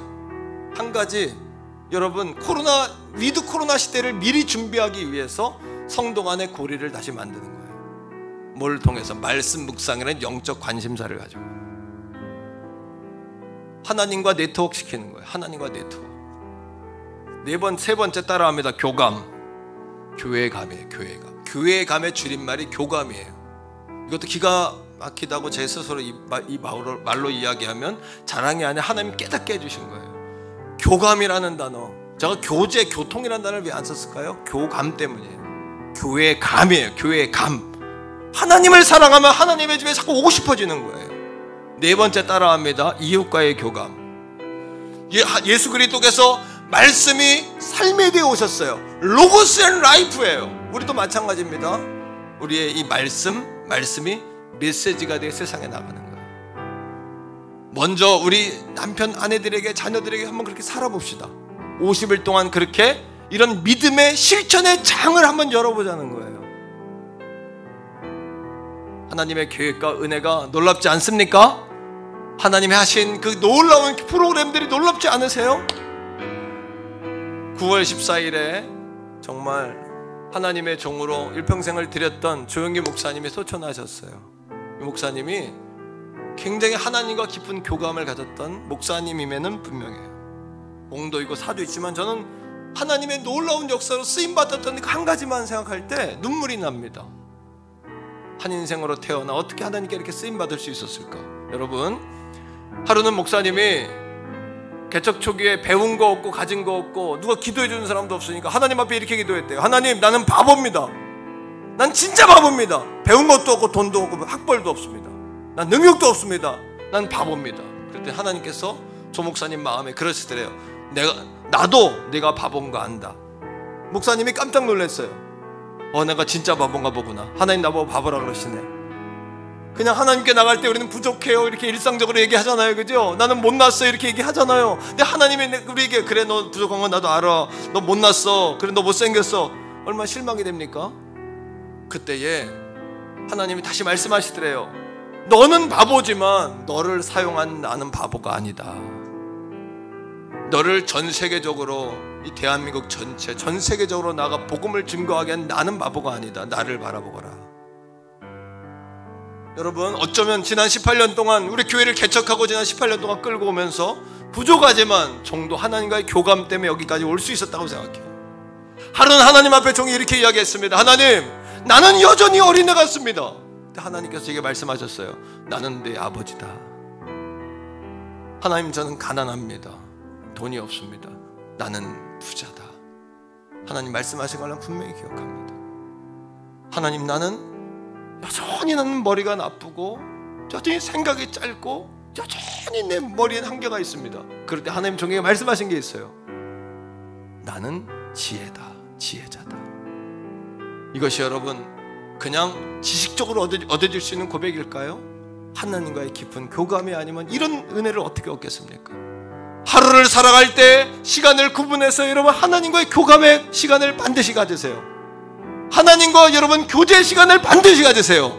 한 가지 여러분 위드 코로나 시대를 미리 준비하기 위해서 성도 간의 고리를 다시 만드는 거예요. 뭘 통해서? 말씀 묵상이라는 영적 관심사를 가지고 하나님과 네트워크 시키는 거예요. 하나님과 네트워크. 세 번째 따라합니다. 교감. 교회감이에요. 교회감. 교회감의 줄임말이 교감이에요. 이것도 기가 막히다고 제 스스로 이 말로 이야기하면 자랑이 아니라 하나님 깨닫게 해주신 거예요. 교감이라는 단어, 제가 교제, 교통이라는 단어를 왜 안 썼을까요? 교감 때문이에요. 교회감이에요. 교회감. 하나님을 사랑하면 하나님의 집에 자꾸 오고 싶어지는 거예요. 4번째 따라합니다. 이웃과의 교감. 예수 그리스도께서 말씀이 삶에 대해 오셨어요. 로고스 앤 라이프예요. 우리도 마찬가지입니다. 우리의 이 말씀이 메시지가 되어 세상에 나가는 거예요. 먼저 우리 남편, 아내들에게, 자녀들에게 한번 그렇게 살아봅시다. 50일 동안 그렇게 이런 믿음의 실천의 장을 한번 열어보자는 거예요. 하나님의 계획과 은혜가 놀랍지 않습니까? 하나님이 하신 그 놀라운 프로그램들이 놀랍지 않으세요? 9월 14일에 정말 하나님의 종으로 일평생을 드렸던 조영기 목사님이 소천하셨어요. 이 목사님이 굉장히 하나님과 깊은 교감을 가졌던 목사님임에는 분명해요. 공도 있고 사도 있지만 저는 하나님의 놀라운 역사로 쓰임받았던 한 가지만 생각할 때 눈물이 납니다. 한 인생으로 태어나 어떻게 하나님께 이렇게 쓰임받을 수 있었을까? 여러분, 하루는 목사님이 개척 초기에 배운 거 없고 가진 거 없고 누가 기도해 주는 사람도 없으니까 하나님 앞에 이렇게 기도했대요. 하나님, 나는 바보입니다. 난 진짜 바보입니다. 배운 것도 없고 돈도 없고 학벌도 없습니다. 난 능력도 없습니다. 난 바보입니다. 그때 하나님께서 조 목사님 마음에 그러시더래요. 나도 내가 바본 거 안다. 목사님이 깜짝 놀랐어요. 내가 진짜 바본가 보구나. 하나님 나보고 바보라 그러시네. 그냥 하나님께 나갈 때 우리는 부족해요 이렇게 일상적으로 얘기하잖아요, 그죠? 나는 못났어 이렇게 얘기하잖아요. 근데 하나님이 우리에게 그래, 너 부족한 건 나도 알아. 너 못났어. 그래, 너 못생겼어. 얼마나 실망이 됩니까? 그때에 하나님이 다시 말씀하시더래요. 너는 바보지만 너를 사용한 나는 바보가 아니다. 너를 전 세계적으로, 이 대한민국 전체 전 세계적으로 나가 복음을 증거하게 한 나는 바보가 아니다. 나를 바라보거라. 여러분, 어쩌면 지난 18년 동안 우리 교회를 개척하고 지난 18년 동안 끌고 오면서 부족하지만 종도 하나님과의 교감 때문에 여기까지 올 수 있었다고 생각해요. 하루는 하나님 앞에 종이 이렇게 이야기했습니다. 하나님, 나는 여전히 어린애 같습니다. 근데 하나님께서 제게 말씀하셨어요. 나는 내 아버지다. 하나님, 저는 가난합니다. 돈이 없습니다. 나는 부자다. 하나님 말씀하신 걸 분명히 기억합니다. 하나님, 나는 여전히 머리가 나쁘고 여전히 생각이 짧고 여전히 내 머리엔 한계가 있습니다. 그럴 때 하나님 종에게 말씀하신 게 있어요. 나는 지혜다, 지혜자다. 이것이 여러분 그냥 지식적으로 얻어질 수 있는 고백일까요? 하나님과의 깊은 교감이 아니면 이런 은혜를 어떻게 얻겠습니까? 하루를 살아갈 때 시간을 구분해서 여러분 하나님과의 교감의 시간을 반드시 가지세요. 하나님과 여러분 교제의 시간을 반드시 가지세요.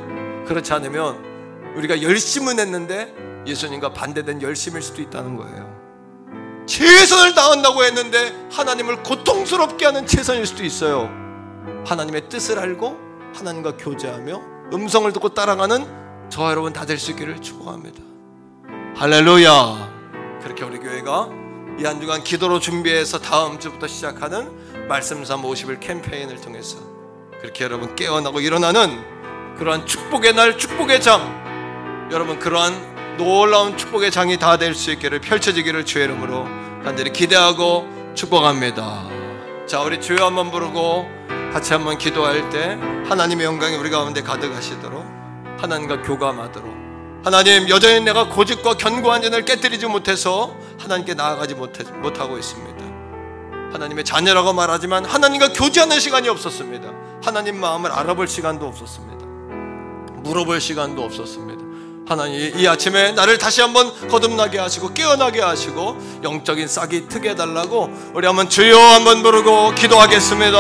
그렇지 않으면 우리가 열심은 했는데 예수님과 반대된 열심일 수도 있다는 거예요. 최선을 다한다고 했는데 하나님을 고통스럽게 하는 최선일 수도 있어요. 하나님의 뜻을 알고 하나님과 교제하며 음성을 듣고 따라가는 저와 여러분 다 될 수 있기를 축복합니다. 할렐루야. 그렇게 우리 교회가 이 한 주간 기도로 준비해서 다음 주부터 시작하는 말씀 삼 50일 캠페인을 통해서 그렇게 여러분 깨어나고 일어나는 그러한 축복의 날, 축복의 장, 여러분 그러한 놀라운 축복의 장이 다 될 수 있기를, 펼쳐지기를 주의 이름으로 간절히 기대하고 축복합니다. 자, 우리 주여 한번 부르고 같이 한번 기도할 때 하나님의 영광이 우리 가운데 가득하시도록, 하나님과 교감하도록, 하나님, 여전히 내가 고집과 견고한 진을 깨뜨리지 못해서 하나님께 나아가지 못하고 있습니다. 하나님의 자녀라고 말하지만 하나님과 교제하는 시간이 없었습니다. 하나님 마음을 알아볼 시간도 없었습니다. 물어볼 시간도 없었습니다. 하나님, 이 아침에 나를 다시 한번 거듭나게 하시고 깨어나게 하시고 영적인 싹이 트게 해달라고 우리 한번 주여 한번 부르고 기도하겠습니다.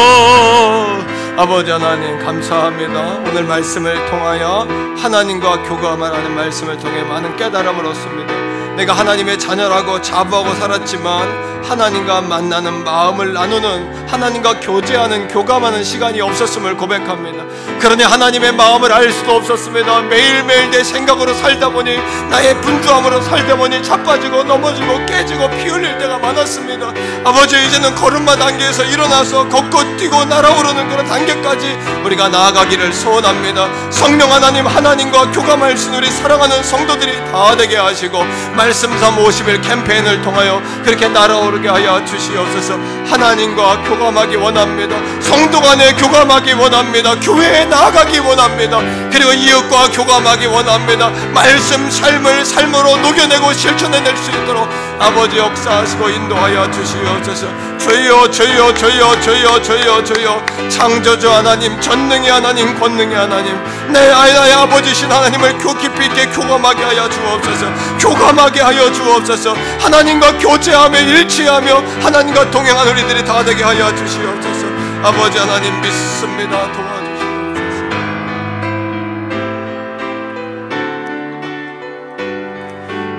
주여. 아버지 하나님 감사합니다. 오늘 말씀을 통하여 하나님과 교감하라는 말씀을 통해 많은 깨달음을 얻습니다. 내가 하나님의 자녀라고 자부하고 살았지만 하나님과 만나는 마음을 나누는, 하나님과 교제하는, 교감하는 시간이 없었음을 고백합니다. 그러니 하나님의 마음을 알 수도 없었습니다. 매일매일 내 생각으로 살다 보니, 나의 분주함으로 살다 보니 자빠지고 넘어지고 깨지고 피 흘릴 때가 많았습니다. 아버지, 이제는 걸음마 단계에서 일어나서 걷고 뛰고 날아오르는 그런 단계까지 우리가 나아가기를 소원합니다. 성령 하나님, 하나님과 교감할 수 있는 우리 사랑하는 성도들이 다 되게 하시고 말씀 삼 50일 캠페인을 통하여 그렇게 날아오르게 하여 주시옵소서. 하나님과 교감하기 원합니다. 성도 간에 교감하기 원합니다. 교회에 나아가기 원합니다. 그리고 이웃과 교감하기 원합니다. 말씀 삶을 삶으로 녹여내고 실천해낼 수 있도록 아버지 역사하시고 인도하여 주시옵소서. 주여 주여 주여 주여 주여 주여 창조주 하나님, 전능의 하나님, 권능의 하나님, 내 나의 아버지신 하나님을 깊이 있게 교감하게 하여 주옵소서. 교감하게 하여 주옵소서. 하나님과 교제하며 일치하며 하나님과 동행한 우리들이 다 되게 하여 주시옵소서. 아버지 하나님 믿습니다. 도와주시옵소서.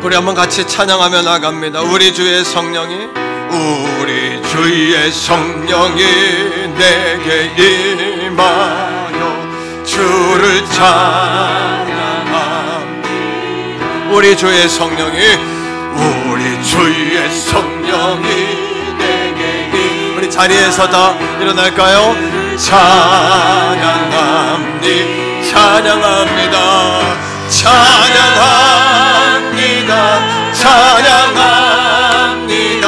우리 한번 같이 찬양하며 나갑니다. 우리 주의 성령이, 우리 주의 성령이 내게 임하여 주를 찬양합니다. 우리 주의 성령이, 우리 주의 성령이 내게 임하여, 우리 자리에서 다 일어날까요? 찬양합니다. 찬양합니다. 찬양합니다. 찬양합니다.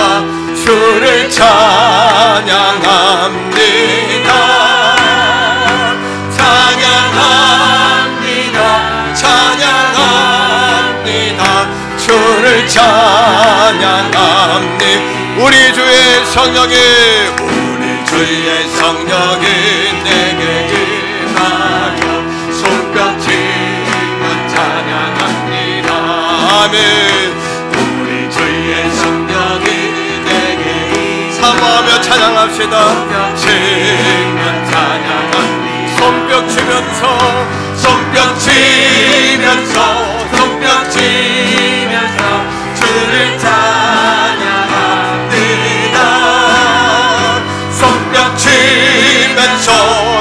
주를 찬양합니다. 찬양합니다. 찬양합니다. 주를 찬양합니다. 우리 주의 성령이, 우리 주의 성령이 내게 임하여 손뼉 치며 찬양합니다. 아멘. 우리 주의 성령이 내게 사모하며 찬양합시다. 치며 찬양합니다. 손뼉 치면서, 손뼉 치면서, 손뼉 치면서 주를 찬양합니다. 손뼉 치면서,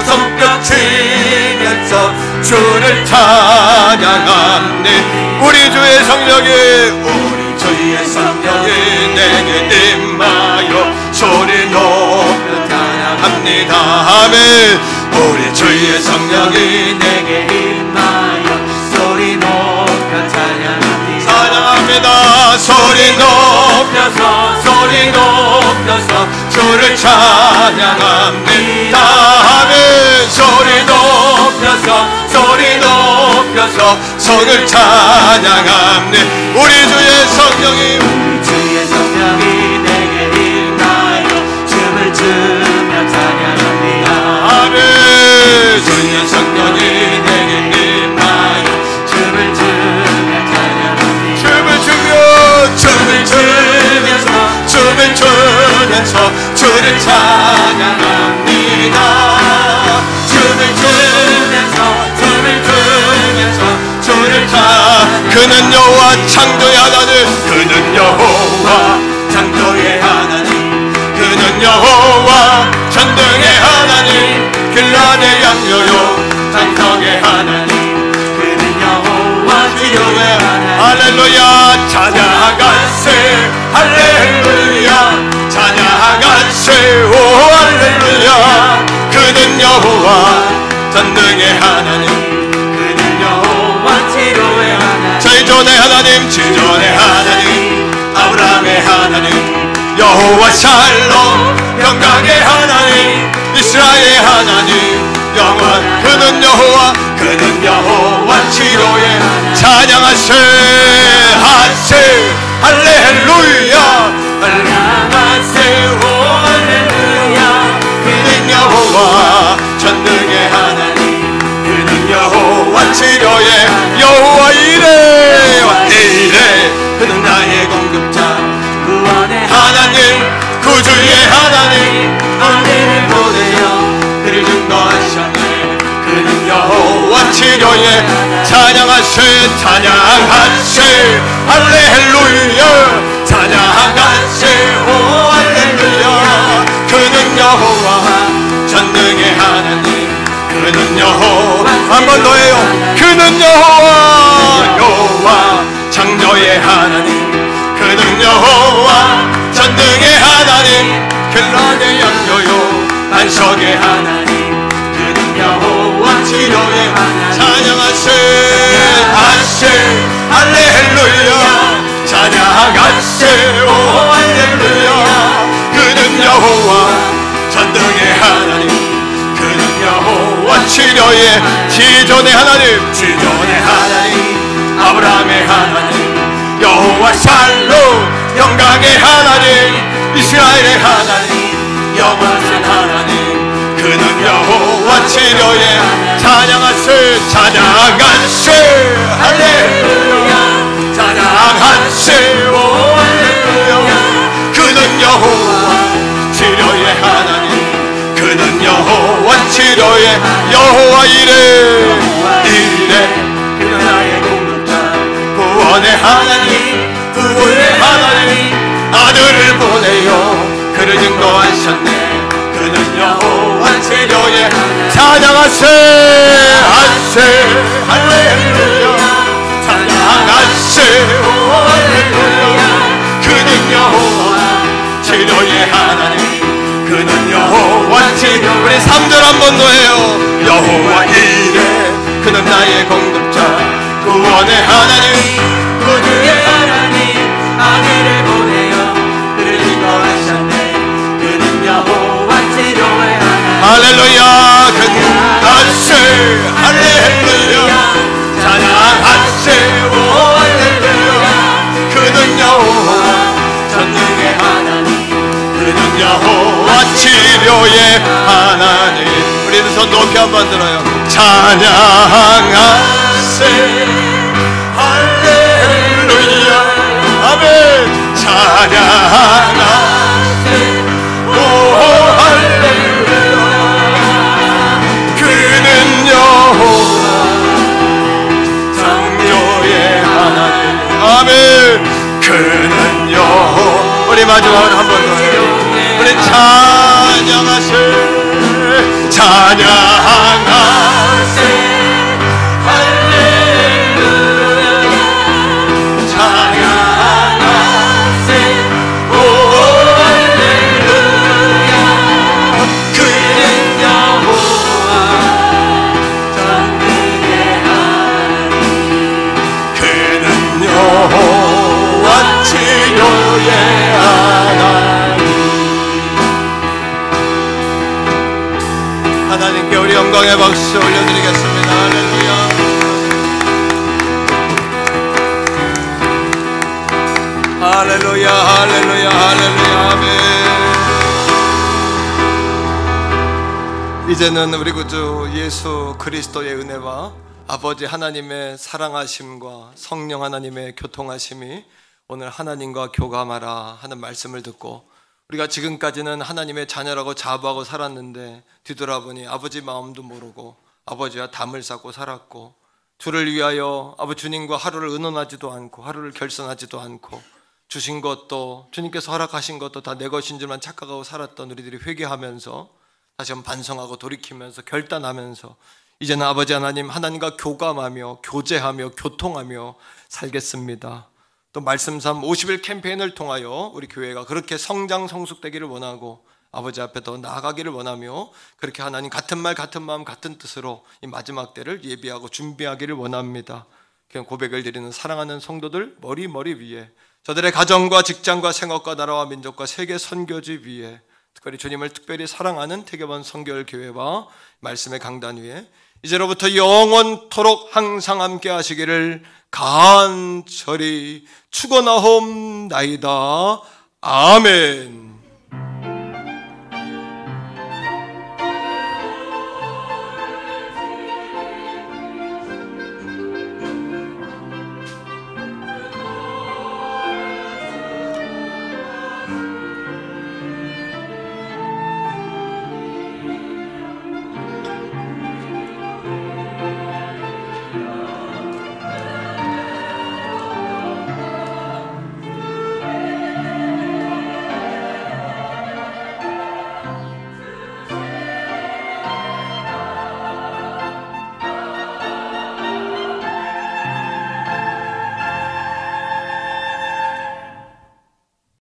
손뼉 치면서 주를 찬양합니다. 우리 주의 성령이, 우리 주의 성령이 내게 임하여 소리 높여 찬양합니다. 아멘. 우리 주의 성령이 내게 임하여 소리 높여 찬양합니다. 찬양합니다. 소리 높여서, 소리 높여서 주를 찬양합니다. 아멘. 소리 높여서, 소리 높여서 성을 찬양합니다. 우리 주의 성령이, 우리 주의 성령이 내게 임하여 춤을 추며 찬양합니다. 아멘. 주의 성령이 내게 임하여 춤을 추며 찬양합니다. 춤을 추며, 춤을 추면서, 춤을 추면서 주를 찬양합니다. 춤을 추면서, 춤을 추면서 주를 그는 여호와 창조의 하나님, 그는 여호와 창조의 하나님, 그는 여호와 전능의 하나님, 길라의 양요요 장성의 하나님, 그는 여호와 치료의 하나님. 할렐루야. 찬양하세 할렐루야. 찬양하세 오 할렐루야. 그는 여호와 전능의 하나님, 지존의 하나님, 지존의 하나님, 아브라함의 하나님, 여호와 샬롬 영광의 하나님, 이스라엘의 하나님, 영원. 그는 여호와, 그는 여호와 치료의 찬양하세 하세 할렐루야. 찬양하세 오 할렐루야. 그는 여호와 전능의 하나님, 그는 여호와 치료의 여호와 이레 그는 나의 공급자, 구원의 하나님, 구주의 하나님, 너희를 보내어 그를 증거하셨네. 그는 여호와 치료의 찬양하세 찬양하세 할렐루야. 찬양하세 오 할렐루야. 그는 여호와 전능의 하나님, 그는 여호와. 한 번 더 해요. 그는 여호와, 여호와 창조의 하나님, 그는 여호와 전능의 하나님, 길라의 양요요 반석의 하나님, 그는 여호와 치료의 하나님. 찬양하세 하세 할렐루야. 찬양하세 오 할렐루야. 그는 여호와 전능의 하나님, 그는 여호와 치료의 지존의 하나님, 지존의 하나님, 아브라함의 하나님, 여호와 샬롬 영광의 하나님, 이스라엘의 하나님, 영원하신 하나님, 그는 여호와 치료의 찬양하세, 찬양하세, 할렐루야, 찬양하세, 오 할렐루야. 그는 여호와 치료의 하나님, 그는 여호와 치료의 여호와 이레, 그는 나의 공급자, 구원의 하나님, 구원의 하나님, 아들을 보내요 그를 증거하셨네. 그는 여호와 치료의 찬양하세, 하세, 할렐루야, 찬양하세, 오 할렐루야. 그는 여호와 치료의 하나님, 그는 여호와 치료. 우리 3절 한 번 더 해요. 여호와 이레, 그는 나의 공급자, 구원의 하나님, 구주의 하나님, 아들을 보내어 그를 인도하셨네. 그는 여호와 치료의 하나님. 할렐루야. 그는 하세, 할렐루야, 찬양하세, 오 할렐루야. 그는 여호와 전능의 하나님, 그는 여호와 치료의 하나님. 우리는 손 높이 한번 들어요. 찬양하세, 할렐루야, 아멘. 찬양하세, 오 할렐루야. 그는 여호와 창조의 하나님, 아멘. 그는 여호와. 우리 마지막으로 한 번 더 해요. 우리 찬양하세, 찬양하세, 할렐루야, 찬양하세, 오 할렐루야. 그는 여호와 전능의 하나님, 그는 여호와 치료의 하나님. 하나님께 우리 영광의 박수 올려드리겠습니다. 할렐루야. 할렐루야, 할렐루야, 할렐루야, 아멘. 이제는 우리 구주 예수 그리스도의 은혜와 아버지 하나님의 사랑하심과 성령 하나님의 교통하심이 오늘 하나님과 교감하라 하는 말씀을 듣고, 우리가 지금까지는 하나님의 자녀라고 자부하고 살았는데 뒤돌아보니 아버지 마음도 모르고 아버지와 담을 쌓고 살았고, 주를 위하여 아버지 주님과 하루를 의논하지도 않고 하루를 결선하지도 않고, 주신 것도 주님께서 허락하신 것도 다 내 것인 줄만 착각하고 살았던 우리들이 회개하면서 다시 한번 반성하고 돌이키면서 결단하면서 이제는 아버지 하나님, 하나님과 교감하며 교제하며 교통하며 살겠습니다. 또 말씀 삶 50일 캠페인을 통하여 우리 교회가 그렇게 성장 성숙되기를 원하고 아버지 앞에 더 나아가기를 원하며, 그렇게 하나님 같은 말 같은 마음 같은 뜻으로 이 마지막 때를 예비하고 준비하기를 원합니다. 그냥 고백을 드리는 사랑하는 성도들 머리 위에, 저들의 가정과 직장과 생업과 나라와 민족과 세계 선교지 위에, 특별히 주님을 특별히 사랑하는 태교번 선교회와 말씀의 강단 위에 이제로부터 영원토록 항상 함께 하시기를 간절히 축원하옵나이다. 아멘.